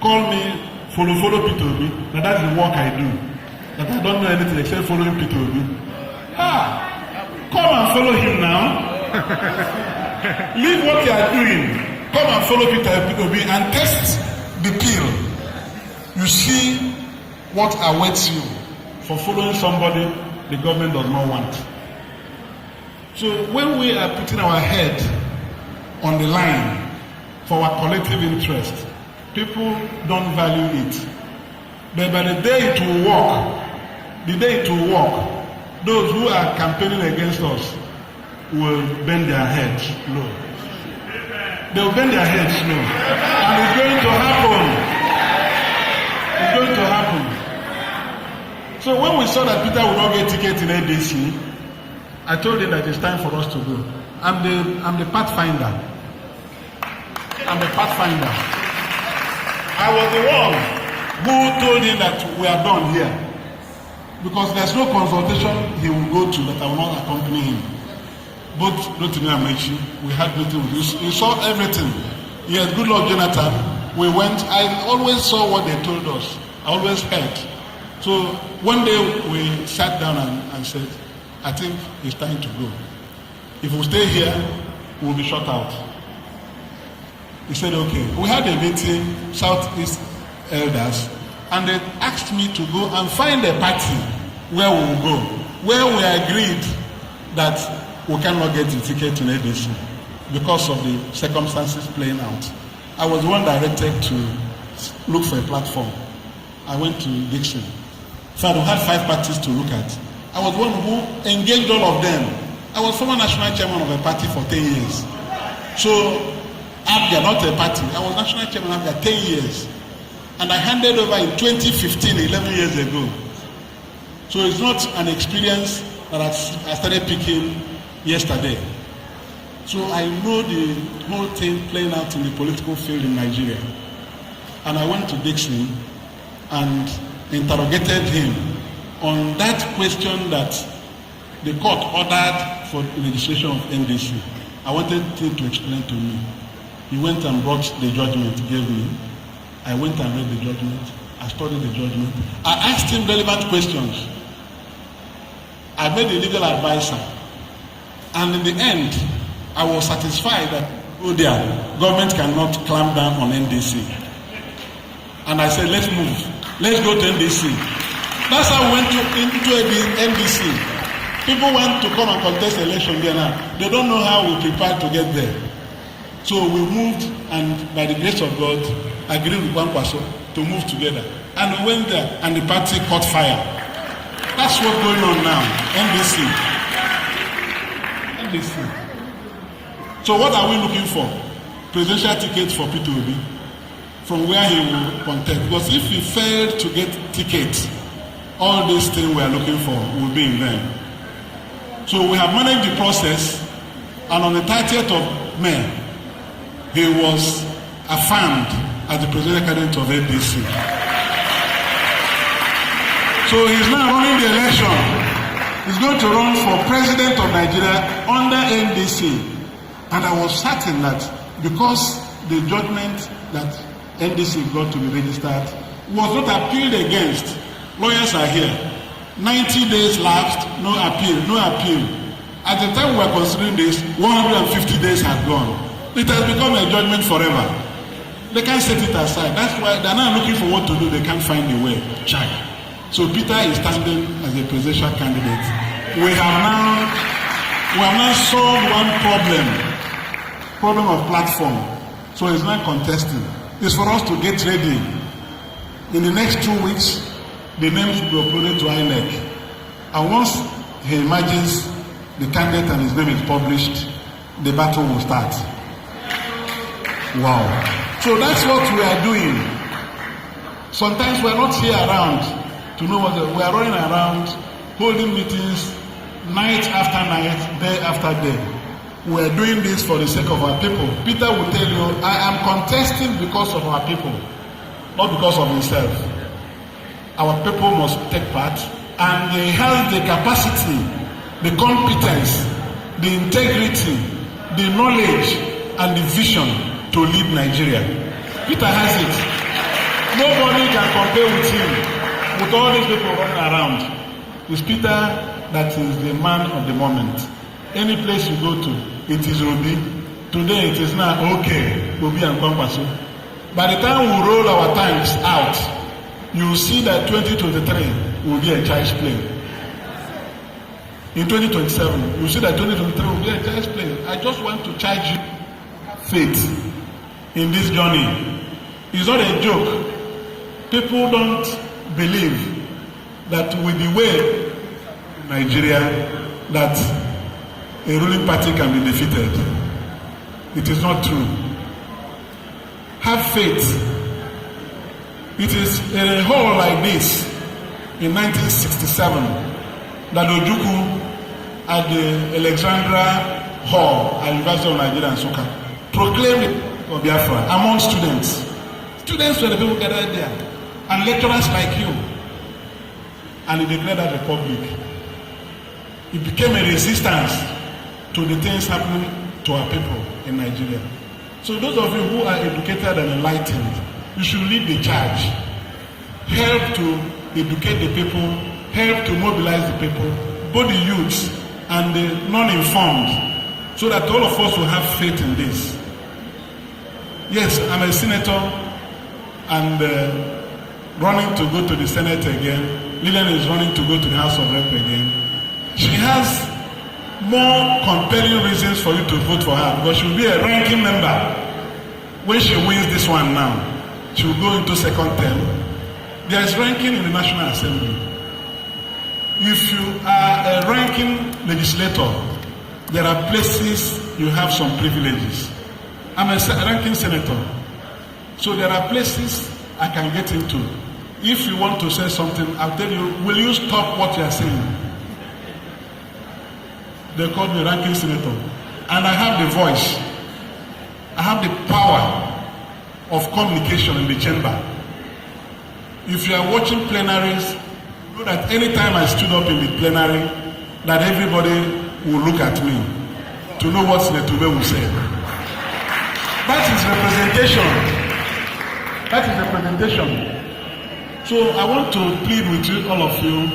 call me follow Peter Obi. Now that's the work I do. That I don't know anything except following Peter Obi. Come and follow him now. Leave what you are doing. Come and follow Peter Obi and test the pill. You see what awaits you for following somebody the government does not want. So when we are putting our head on the line for our collective interest, people don't value it. But by the day it will work, those who are campaigning against us will bend their heads low. They will bend their heads low. And it's going to happen. It's going to happen. So when we saw that Peter would not get ticket in ADC, I told him that it's time for us to go. I'm the pathfinder. I'm the pathfinder. I was the one who told him that we are done here. Because there's no consultation he will go to that I will not accompany him. Both Rotimi and Mechi, we had meeting with you. He saw everything. Yes, good Lord Jonathan. We went, I always saw what they told us. I always heard. So one day we sat down and said, I think it's time to go. If we stay here, we'll be shut out. He said, okay. We had a meeting, Southeast elders, and they asked me to go and find a party where we will go, where we agreed that we cannot get the ticket in ADC because of the circumstances playing out. I was the one directed to look for a platform. I went to Dixon. So I had 5 parties to look at. I was one who engaged all of them. I was former national chairman of a party for 10 years. So, ABGA, not a party. I was national chairman of ABGA 10 years. And I handed over in 2015, 11 years ago. So it's not an experience that I started picking yesterday. So I know the whole thing playing out in the political field in Nigeria. And I went to Dixon and interrogated him on that question that the court ordered for legislation of NDC. I wanted him to explain to me. He went and brought the judgment he gave me. I went and read the judgment. I studied the judgment. I asked him relevant questions. I made a legal advisor. And in the end, I was satisfied that, oh dear, government cannot clamp down on NDC. And I said, let's move. Let's go to NDC. That's how we went into NDC. People want to come and contest election there now. They don't know how we prepared to get there. So we moved, and by the grace of God, agreed with Kwankwaso to move together. And we went there, and the party caught fire. That's what's going on now. NDC. So what are we looking for? Presidential tickets for Peter Obi, from where he will contest. Because if he failed to get tickets, all these things we are looking for will be in vain. So we have managed the process, and on the 30th of May, he was affirmed as the presidential candidate of NDC. So he's now running the election. He's going to run for president of Nigeria under NDC. And I was certain that because the judgment that NDC got to be registered was not appealed against, lawyers are here. 90 days lapsed, no appeal, no appeal. At the time we were considering this, 150 days had gone. It has become a judgment forever. They can't set it aside. That's why they're now looking for what to do. They can't find a way. Check. So Peter is standing as a presidential candidate. We have now solved one problem of platform. So he's not contesting. It's for us to get ready. In the next 2 weeks, the names will be uploaded to INEC. And once he emerges, the candidate and his name is published, the battle will start. Wow. So that's what we are doing. Sometimes we are not here around to know what we are running around, holding meetings night after night, day after day. We are doing this for the sake of our people. Peter will tell you, I am contesting because of our people, not because of himself. Our people must take part, and they have the capacity, the competence, the integrity, the knowledge, and the vision to lead Nigeria. Peter has it. Nobody can compare with him, with all these people running around. It's Peter that is the man of the moment. Any place you go to, it is Obi. Today it is now okay, Obi and Kwankwaso. By the time we roll our tanks out, you will see that 2023 will be a child's play. In 2027, you will see that 2023 will be a child's play. I just want to charge you faith in this journey. It's not a joke. People don't believe that with the way Nigeria, that a ruling party can be defeated. It is not true. Have faith. It is in a hall like this in 1967 that Ojukwu at the Alexandra Hall at University of Nigeria and Nsukka proclaimed for Biafra among students. Students were the people gathered there, and lecturers like you. And he declared that republic. It became a resistance to the things happening to our people in Nigeria. So those of you who are educated and enlightened, you should lead the charge. Help to educate the people, help to mobilize the people, both the youths and the non-informed, so that all of us will have faith in this. Yes, I'm a senator and running to go to the Senate again. Lilian is running to go to the House of Rep again. She has more compelling reasons for you to vote for her, because she will be a ranking member. When she wins this one now, she will go into second term. There is ranking in the National Assembly. If you are a ranking legislator, there are places you have some privileges. I'm a ranking senator, so there are places I can get into. If you want to say something, I'll tell you, will you stop what you are saying? They call me ranking senator. And I have the voice. I have the power of communication in the chamber. If you are watching plenaries, know that anytime I stood up in the plenary, that everybody will look at me to know what Senator Umeh will say. That is representation. That is representation. So I want to plead with you, all of you,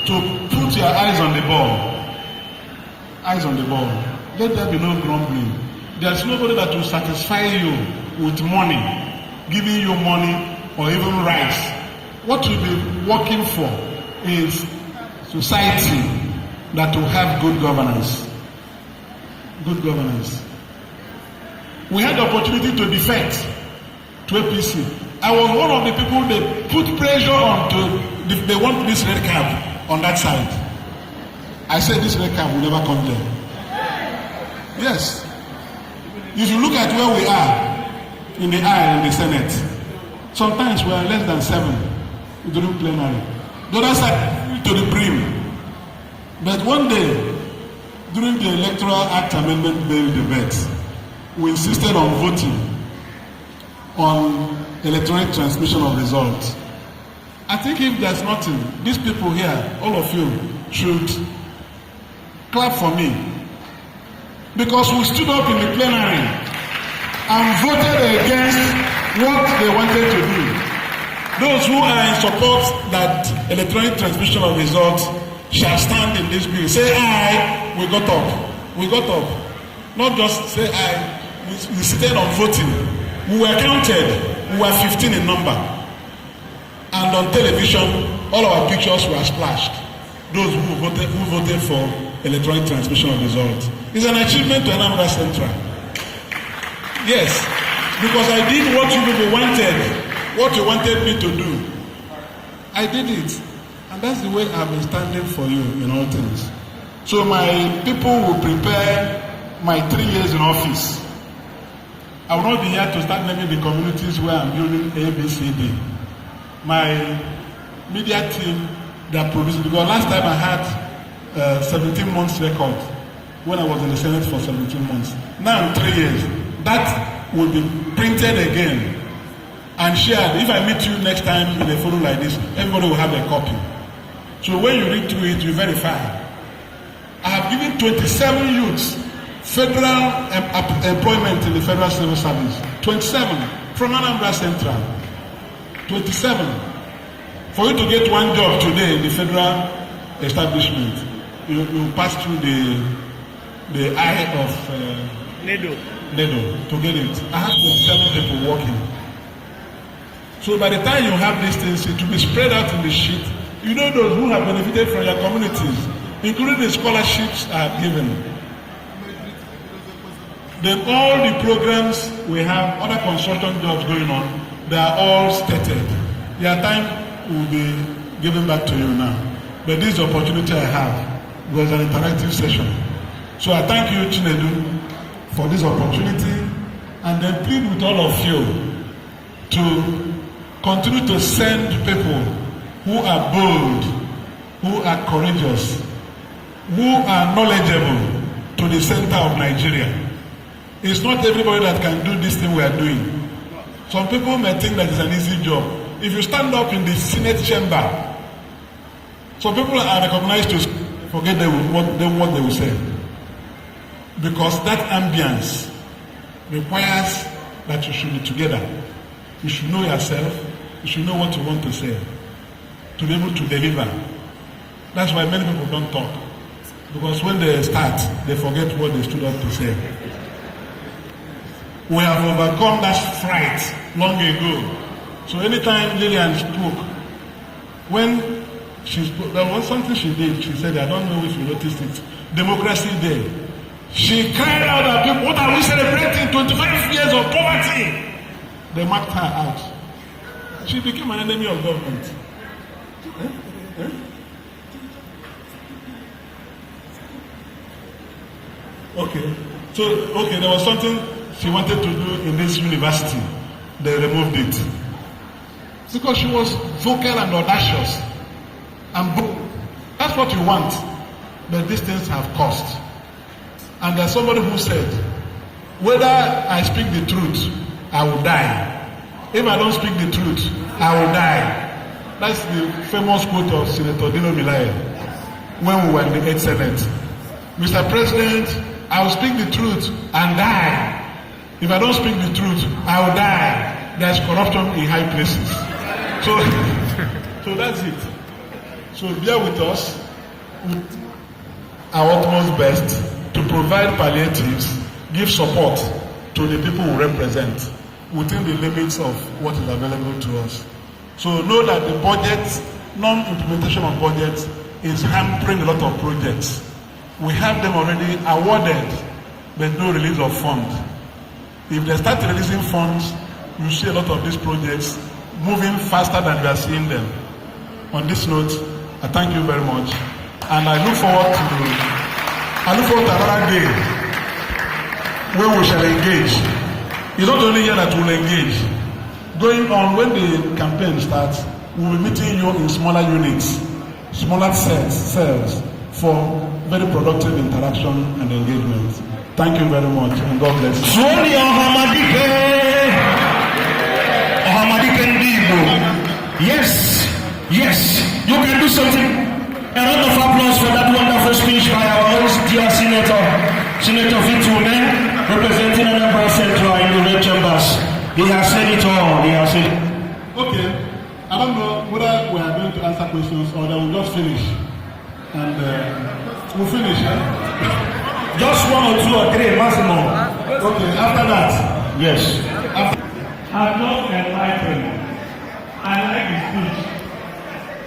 to put your eyes on the ball. Eyes on the ball. Let there be no grumbling. There's nobody that will satisfy you with money, giving you money or even rights. What you'll be working for is society that will have good governance. Good governance. We had the opportunity to defect to APC. I was one of the people they put pressure on to, they want this red card on that side. I said this red card will never come there. Yes. If you look at where we are in the aisle in the Senate, sometimes we are less than 7 during plenary. The other side to the brim. But one day, during the Electoral Act Amendment Bill debate, we insisted on voting on electronic transmission of results. I think if there's nothing, these people here, all of you, should clap for me. Because we stood up in the plenary and voted against what they wanted to do. Those who are in support that electronic transmission of results shall stand in this bill. Say aye, we got up. We got up. Not just say aye, we seated on voting. We were counted. We were 15 in number. And on television, all our pictures were splashed. Those who voted for electronic transmission of results. It's an achievement to Anambra Central. Yes, because I did what you people wanted, what you wanted me to do. I did it. And that's the way I've been standing for you in all things. So my people will prepare my 3 years in office. I will not be here to start naming the communities where I'm building ABCD. My media team, they are producing, because last time I had 17 months record when I was in the Senate for 17 months. Now in 3 years, that will be printed again and shared. If I meet you next time in a forum like this, everybody will have a copy. So when you read through it, you verify. I have given 27 youths federal employment in the federal civil service. 27 from Anambra Central. 27. For you to get one job today in the federal establishment, you pass through the eye of Nedo to get it. I have 27 people working. So by the time you have these things, it will be spread out in the sheet. You know those who have benefited from your communities, including the scholarships I have given. Then all the programs we have, other construction jobs going on, they are all stated. Their time will be given back to you now. But this is the opportunity I have. It was an interactive session. So I thank you, Chinedu, for this opportunity, and then plead with all of you to continue to send people who are bold, who are courageous, who are knowledgeable to the center of Nigeria. It's not everybody that can do this thing we are doing. Some people may think that it's an easy job. If you stand up in the Senate chamber, some people are recognized to forget what they will say. Because that ambience requires that you should be together. You should know yourself. You should know what you want to say to be able to deliver. That's why many people don't talk. Because when they start, they forget what they stood up to say. We have overcome that fright long ago. So anytime Lilian spoke, when she spoke, there was something she did. She said, I don't know if you noticed it. Democracy Day. She cried out at people, what are we celebrating? 25 years of poverty. They marked her out. She became an enemy of government. Okay. So, okay, there was something she wanted to do in this university. They removed it. Because she was vocal and audacious and bold. That's what you want. But these things have cost. And there's somebody who said, whether I speak the truth, I will die. If I don't speak the truth, I will die. That's the famous quote of Senator Dino Milaya when we were in the 8th Senate. Mr. President, I will speak the truth and die. If I don't speak the truth, I will die. There's corruption in high places. So that's it. So bear with us with our utmost best to provide palliatives, give support to the people we represent within the limits of what is available to us. So know that the budget, non-implementation of budget is hampering a lot of projects. We have them already awarded, but no release of funds. If they start releasing funds, you see a lot of these projects moving faster than we are seeing them. On this note, I thank you very much, and I look forward to another day where we shall engage. It's not only here that we'll engage. Going on, when the campaign starts, we'll be meeting you in smaller units, smaller cells for very productive interaction and engagement. Thank you very much, and God bless you. Yes, you can do something. A round of applause for that wonderful speech by our host, dear Senator Umeh, representing Anambra Central in the red chambers. He has said it all. Okay, I don't know whether we are going to answer questions or then we'll just finish. And we'll finish, Just 1 or 2 or 3 maximum. Okay, after that. Yes. I'm not enlightened. I like the speech.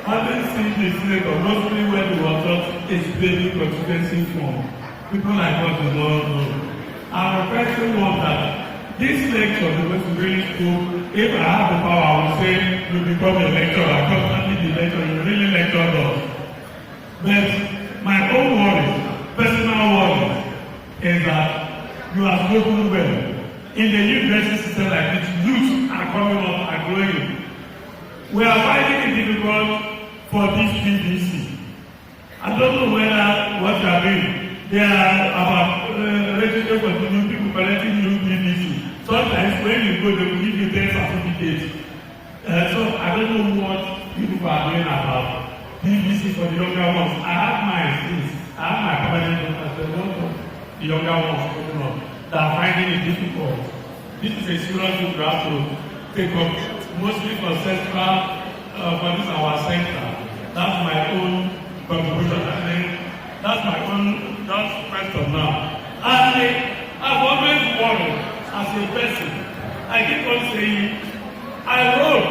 Having seen the senator, mostly when he was just explaining constituency form, people like us do not know. Our question was that this lecture was really cool. If I have the power, I would say you become a lecturer, constantly the lecturer, you really lecture us. But my own worry, personal worry, is that you are spoken well. In the university system like this, youth are coming up and growing. We are finding it difficult for this PVC. I don't know whether what you are doing, they are about registering for the new people collecting new PVC. Sometimes when you go, they will give you 10 certificates. So I don't know what people are doing about PVC for the younger ones. I have my things. I have my permanent doctors, the ones of the younger ones coming up that are finding it difficult. This is a serious thing we have to take up, mostly for central, for this our center. That's my own contribution. That's my own, that's question now. And I've always worried as a person. I keep on saying, I hope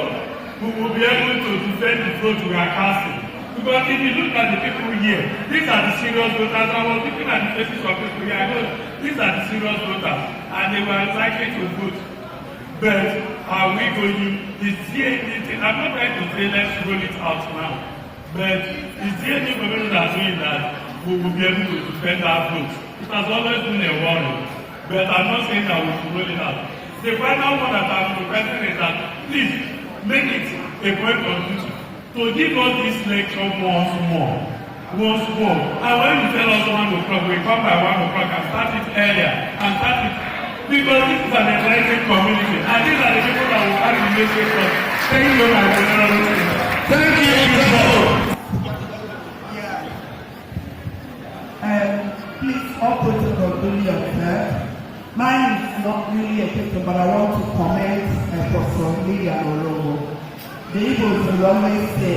we will be able to defend the vote we are casting. Because if you look at the people here, these are the serious voters. I was looking at the faces of people here. I know these are the serious voters, and they were likely to vote. But are we going? Is there anything? I'm not trying to say let's roll it out now. But is there any moment that doing that we will be able to defend our vote? It has always been a worry. But I'm not saying that we should roll it out. The final one that I'm requesting is that please make it a point of duty to give us this lecture once more. And when you tell us 1 o'clock, we come by 1 o'clock and start it earlier and start it because this is an enlightened community. And these are the people that will carry the message of thank you, my general. Thank you, please, all protocol duly observed. Mine is not really a picture, but I want to comment Prof. Lilian Orogbu. The Igbos will always say,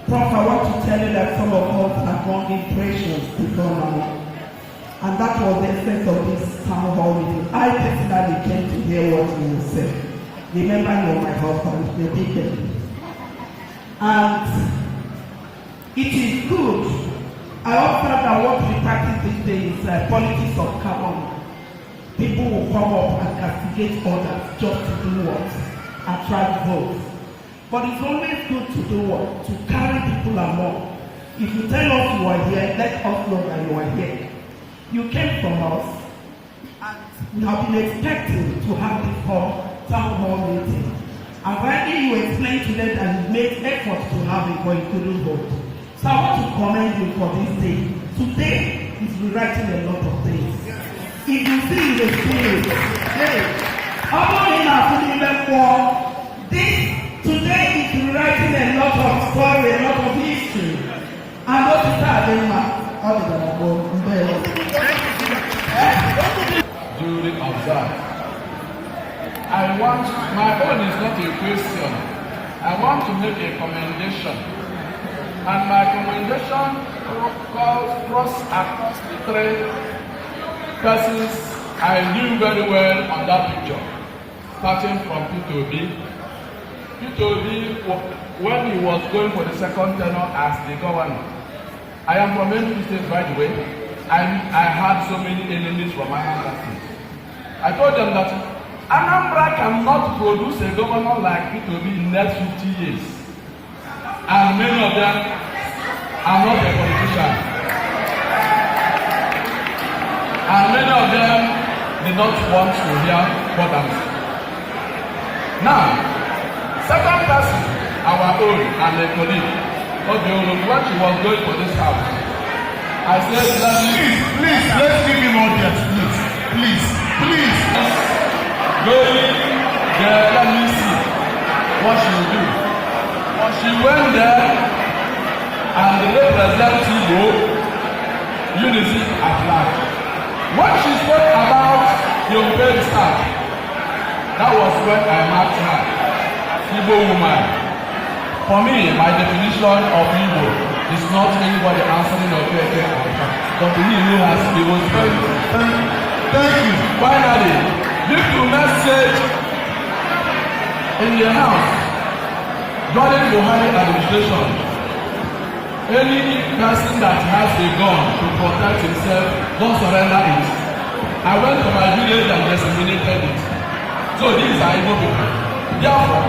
Prof, I want to tell you that some of us have gone impressions before now. And that was the essence of this town hall meeting. I personally came to hear what you will say. Remember, you're my husband, the deacon. And it is good. I observe that what we practice these days is politics of carbon. People will come up and castigate others just to do what? Attract votes. But it's always good to do what? To carry people along. If you tell us you are here, let us know that you are here. You came from us, and we have been expecting to have this town hall meeting. And rightly you explained today that you made efforts to have it, but you couldn't vote. So I want to commend you for this day. Today is rewriting a lot of things. If you see in the spirit, hey, this today is rewriting a lot of story, a lot of history. And what is that? Duly observed. My own is not a question. I want to make a commendation. And my commendation cross across the 3 persons I knew very well on that picture. Starting from Peter B. Peter B, when he was going for the second tenure as the governor. I am from Enugu State, by the way. I had so many enemies from Anambra State. I told them that Anambra cannot produce a governor like Peter B in the next 50 years. And many of them are not a politician. And many of them did not want to hear what I'm saying. Now, second person, our own and a colleague, Orogbu, when she was going for this house, I said, please, let's give him audience, please. Going there, let me see what she will do. She went there and the representative UNIZIK at large. When she spoke about the Umeh staff, that was when I marked her, Igbo woman. For me, my definition of Igbo is not anybody answering or getting but he who has Igbo spirit. Thank you. Finally, give the message in the house. During Buhari administration, any person that has a gun to protect himself, don't surrender it. I went to my village and disseminated it. So these are Igbo people. Therefore,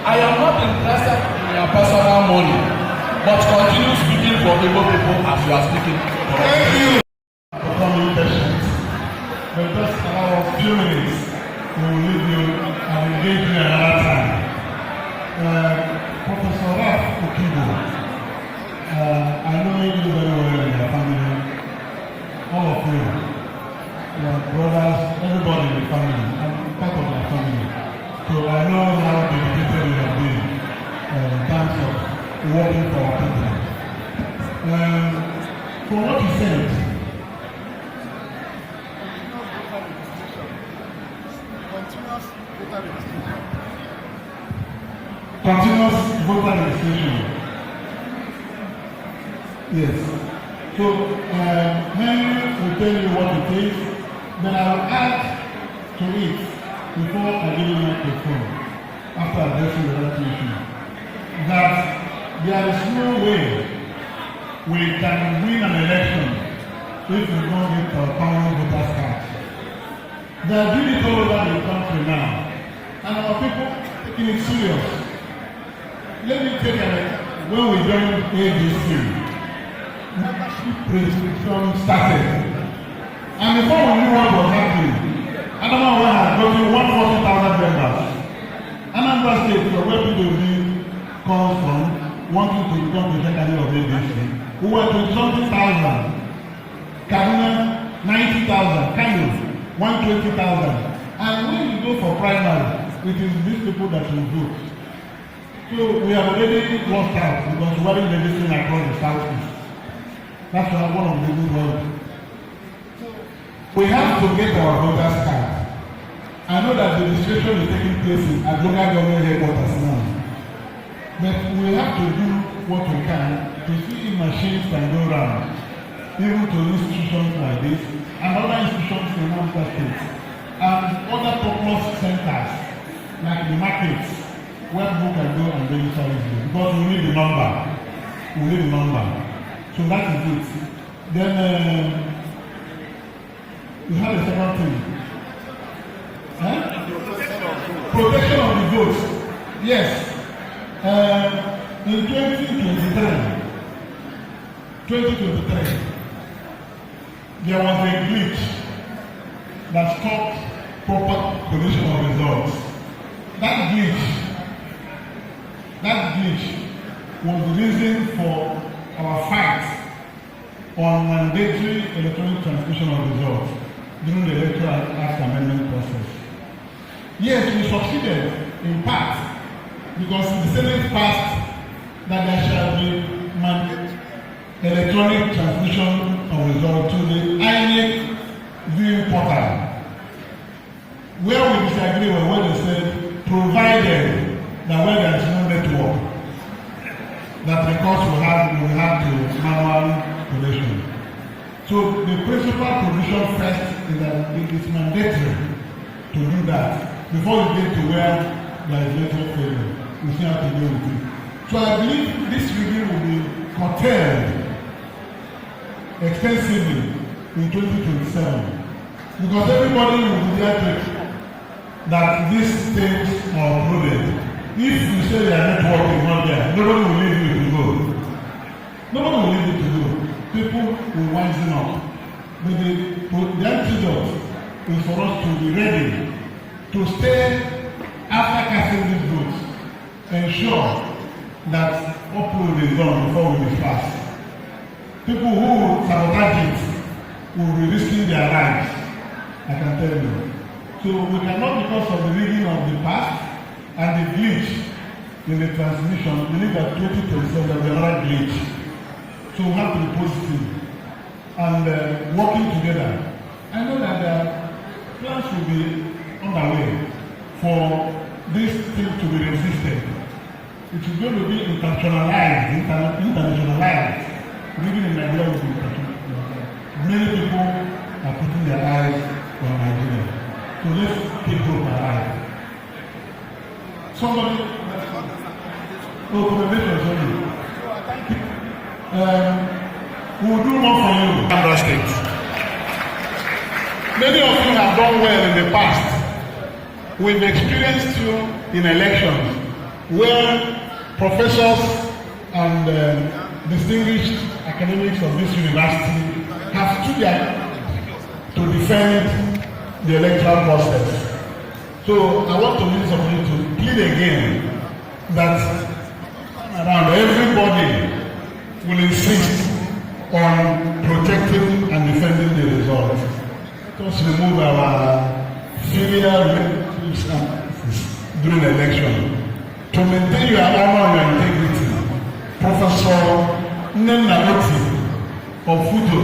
I am not interested in your personal money, but continue speaking for Igbo people as you are speaking. Thank you for coming patient. But just allow us a few minutes. We will leave you and engage you another time. Professor Orogbu, I know you very well in your family, all of you, your brothers, everybody in the family, I'm part of your family. So I know how dedicated you have been in terms of working for our people. For what you said, continuous voter registration. Yes. So Henry will tell you what it is, then I will add to it before I give you my microphone after addressing the resolution that there is no way we can win an election if we don't get our permanent voters card. They are doing it all over the country now, and our people are taking it serious. Let me tell you, when we joined ADC, membership prescription started. And before we knew what was happening, Adamawa had gotten 140,000 members. Anambra State, from where PWD comes from, wanting to become the secretary of ABC, who were 20,000. Kaduna, 90,000. Kano, 120,000. And when you go for primary, it is these people that will vote. So we have already lost out because we are medicine across the southeast. That's one of the good ones. We have to get our voters card. I know that the registration is taking place at local government headquarters now. But we have to do what we can to see if machines can go around, even to institutions like this, and other institutions in Anambra State, and other purpose centers, like the markets, where people can go and register easily. Because we need the number. We need the number. So that is it. Then we have a second thing. Protection of the votes. Yes. In 2023, there was a glitch that stopped proper collection of results. That glitch was the reason for our fight on mandatory electronic transmission of results during the Electoral Act amendment process. Yes, we succeeded in part because the Senate passed that there shall be electronic transmission of results to the INEC viewing portal. Where we disagree with what they said, provided that when there is no network, that records will have to manual collation. So the principal provision first is that it is mandatory to do that before we get to where there is network failure. We still have to deal with it. So I believe this review will be curtailed extensively in 2027 because everybody will be there to that these things are uploaded. If you say your network is not there, nobody will leave you to go. Nobody will leave you to go. People will wisen up. But the antidote is for us to be ready to stay after casting these votes, ensure that upload is done before we disperse. People who sabotage it will be risking their lives, I can tell you. So we cannot, because of the rigging of the past and the glitch in the transmission, believe that 2027 there will be another glitch. So we have to be positive and working together. I know that plans will be underway for this thing to be resisted. It is going to be internationalized. Living in Nigeria will be internationalized. Many people are putting their eyes on Nigeria. So let's keep hope alive. Somebody, congratulations. We will do more for you, Anambra State. Many of you have done well in the past. We've experienced you in elections where professors and distinguished academics of this university have stood there to defend the electoral process. So I want to use this opportunity to plead again that around everybody will insist on protecting and defending the results. Just remove our filial relatives during the election. To maintain your honor and your integrity, Professor Nnenna of Futo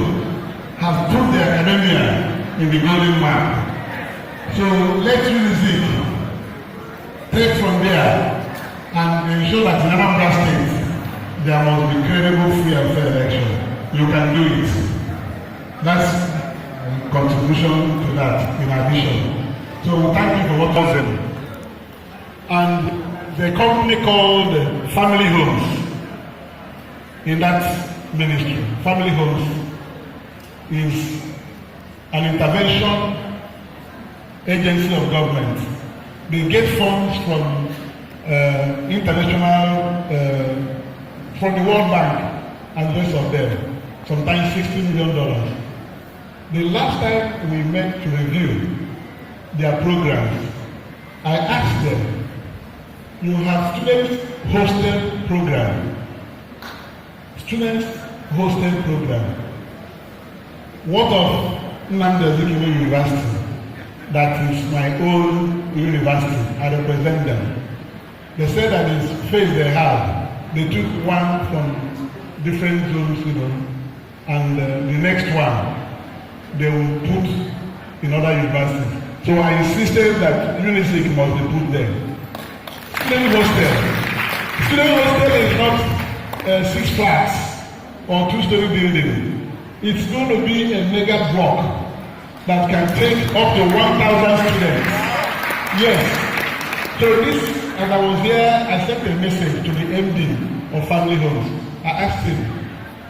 has put the academia in the golden map. So let UNIZIK take from there and ensure that in Anambra State there must be credible, free and fair election. You can do it. That's a contribution to that in addition. So thank you for what you've done. And the company called Family Homes in that ministry. Family Homes is an intervention agency of government. They get funds from international, from the World Bank and the rest of them, sometimes $60 million. The last time we met to review their programs, I asked them, you have student hosted program. Student hosted program. What of UNIZIK University? That is my own university. I represent them. They said that this phase they have, they took one from different zones, and the next one they will put in other universities. So I insisted that UNIZIK must be put there. Student hostel. Student hostel is not 6 flats or 2-story building. It's going to be a mega block that can take up to 1,000 students. Yes. So this, as I was here, I sent a message to the MD of Family Homes. I asked him,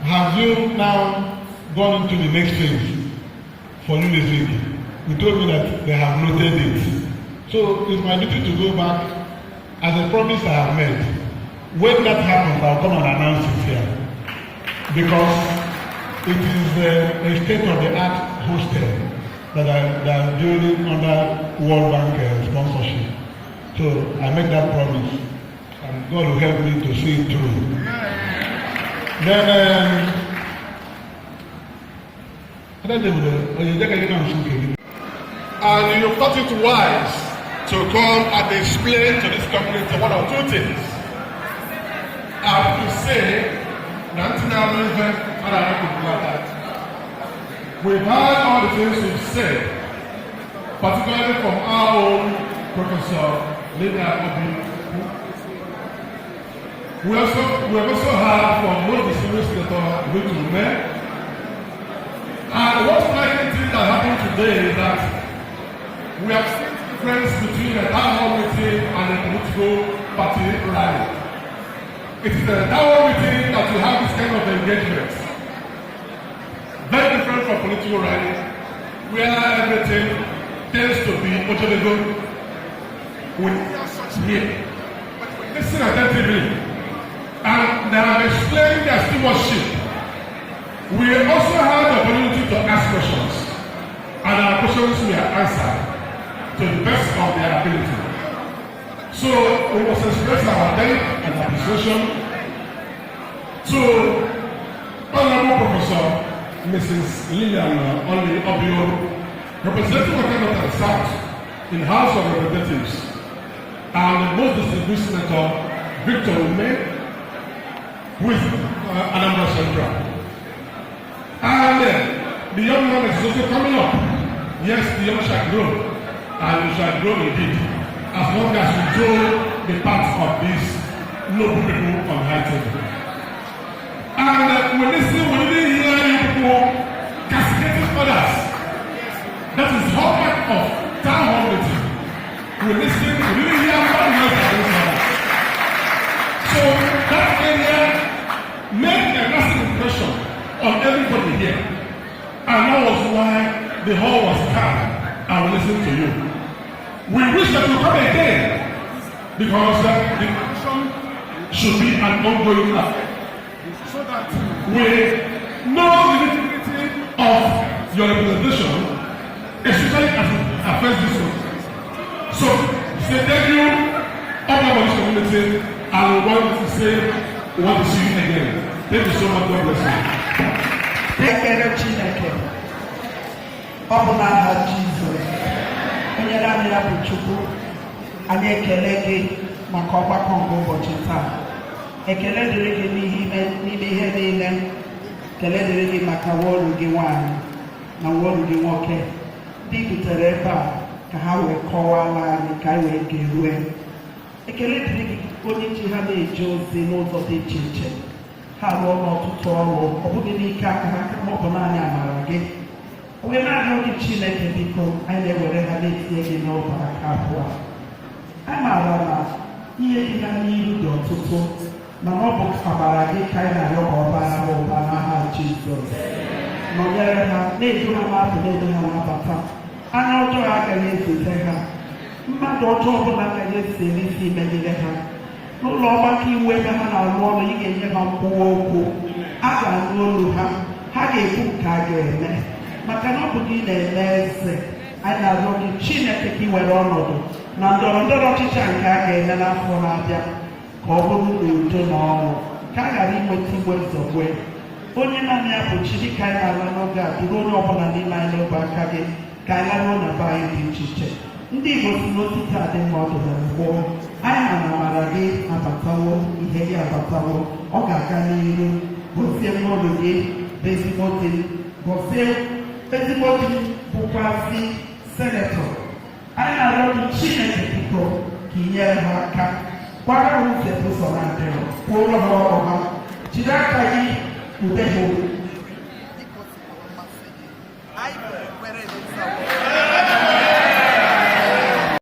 have you now gone into the next phase for UNIZIK? He told me that they have noted it. So it's my duty to go back as a promise I have made. When that happens, I'll come and announce it here. Because it is a state-of-the-art hostel that are building under World Bank sponsorship. So I make that promise, and God will help me to see it through. Then, and you thought it wise to come and explain to this community one or two things. I have to say, we've heard all the things you've said, particularly from our own Professor Lilian. We have also heard from most distinguished senator Umeh. And one striking thing that happened today is that we have seen the difference between a town hall meeting and a political party rally. It is a town hall meeting that we have this kind of engagement. Very different from political rally, where everything tends to be Ojolego. We here. Listen attentively. And they have explained their stewardship. We also had the opportunity to ask questions, and our questions were answered to the best of their ability. So we must express our thanks and appreciation to Honorable Professor Mrs. Lilian Orogbu, representing the South in House of Representatives, and the most distinguished senator Victor Umeh, who is Anambra Central. And the young man is also coming up. Yes, the young shall grow, and we shall grow indeed, as long as we do the part of these noble people on high table. And we didn't hear you people castigating others. That is hallmark of town hall meeting. We didn't hear one word against others. So that area made a lasting impression on everybody here. And that was why the hall was calm and we listened to you. We wish that you come again, because the action should be an ongoing affair, so that we know the integrity of your representation, especially as it affects this one. So, say thank you, all of this community, and we want to say we want to see you again. Thank you so much. God bless you. Ekele Chineke, ọ bụ n'aha Jizọs, onye na-amịra bụ Chukwu, anyị ekele gị maka ọgbakọ nke ụbọchị taa. Ekele dịrị gị n'ime ihe niile, ekele dịrị gị maka nwaọrụ gị nwanyị na nwaọrụ gị nwoke. Ndị butere ebe a ka ha wee kọwara anyị ka anyị wee ga-erue. Ekele dịrị gị onye ji ha na-eje ozi n'ụzọ dị iche iche. Ha rụọ n'ọtụtụ ọrụ, ọ bụghị n'ike aka ha kama ọ bụ naanị amara gị. Onye na-arịọ gị Chineke biko, anyị na-ewere ha na-etinye gị n'ọba aka abụọ. Anyị maara na ihe dị ha n'ihu dị ọtụtụ, mana ọ bụ amara gị ka anyị na-arịọ ka ọba ha ụba n'aha Jizọs. Nọnyere ha, na-edu ha n'apụ, na-edu ha n'abata. Anya ọjọọ agaghị ezute ha. Mmadụ ọjọọ ọbụla agaghị esi n'isi imegide ha. N'ụlọ ọgbakọ iwu ebe ha na-arụ ọrụ, ị ga-enye ha nkwuwa okwu, a ga-anụ olu ha, ha ga-ekwu nke a ga-eme, maka na ọ bụ gị na-eme eze. Anyị na-arịọ gị Chineke ka ị were ọnọdụ na ndọrọndọrọ ọchịchị nke a ga-eme n'afọ na-abịa ka ọ bụrụ n'udo na ọṅụ ka a ghara inweta igwe nzọgbe onye naanị ya bụ chi dịka anyị na-ala n'oge a duru onye ọbụla n'ime anyị n'oge aka gị ka anyị laruo na be anyị dị iche iche ndị Igbo si n'otite adị mma ọdụ na gboo anyị ma na amara gị abatawo ihe gị abatawo ọ ga-aga n'ihu gozie mmadụ gị bụ ezigbo di gozie ezigbo di bụkwazi senetọ anyị na-arịọ gị Chineke biko ka ị nyere ha aka gbara ụzọ ụzọ na-adịrọ kwụrụ ha ọrụ ha jiri aka gị ude ha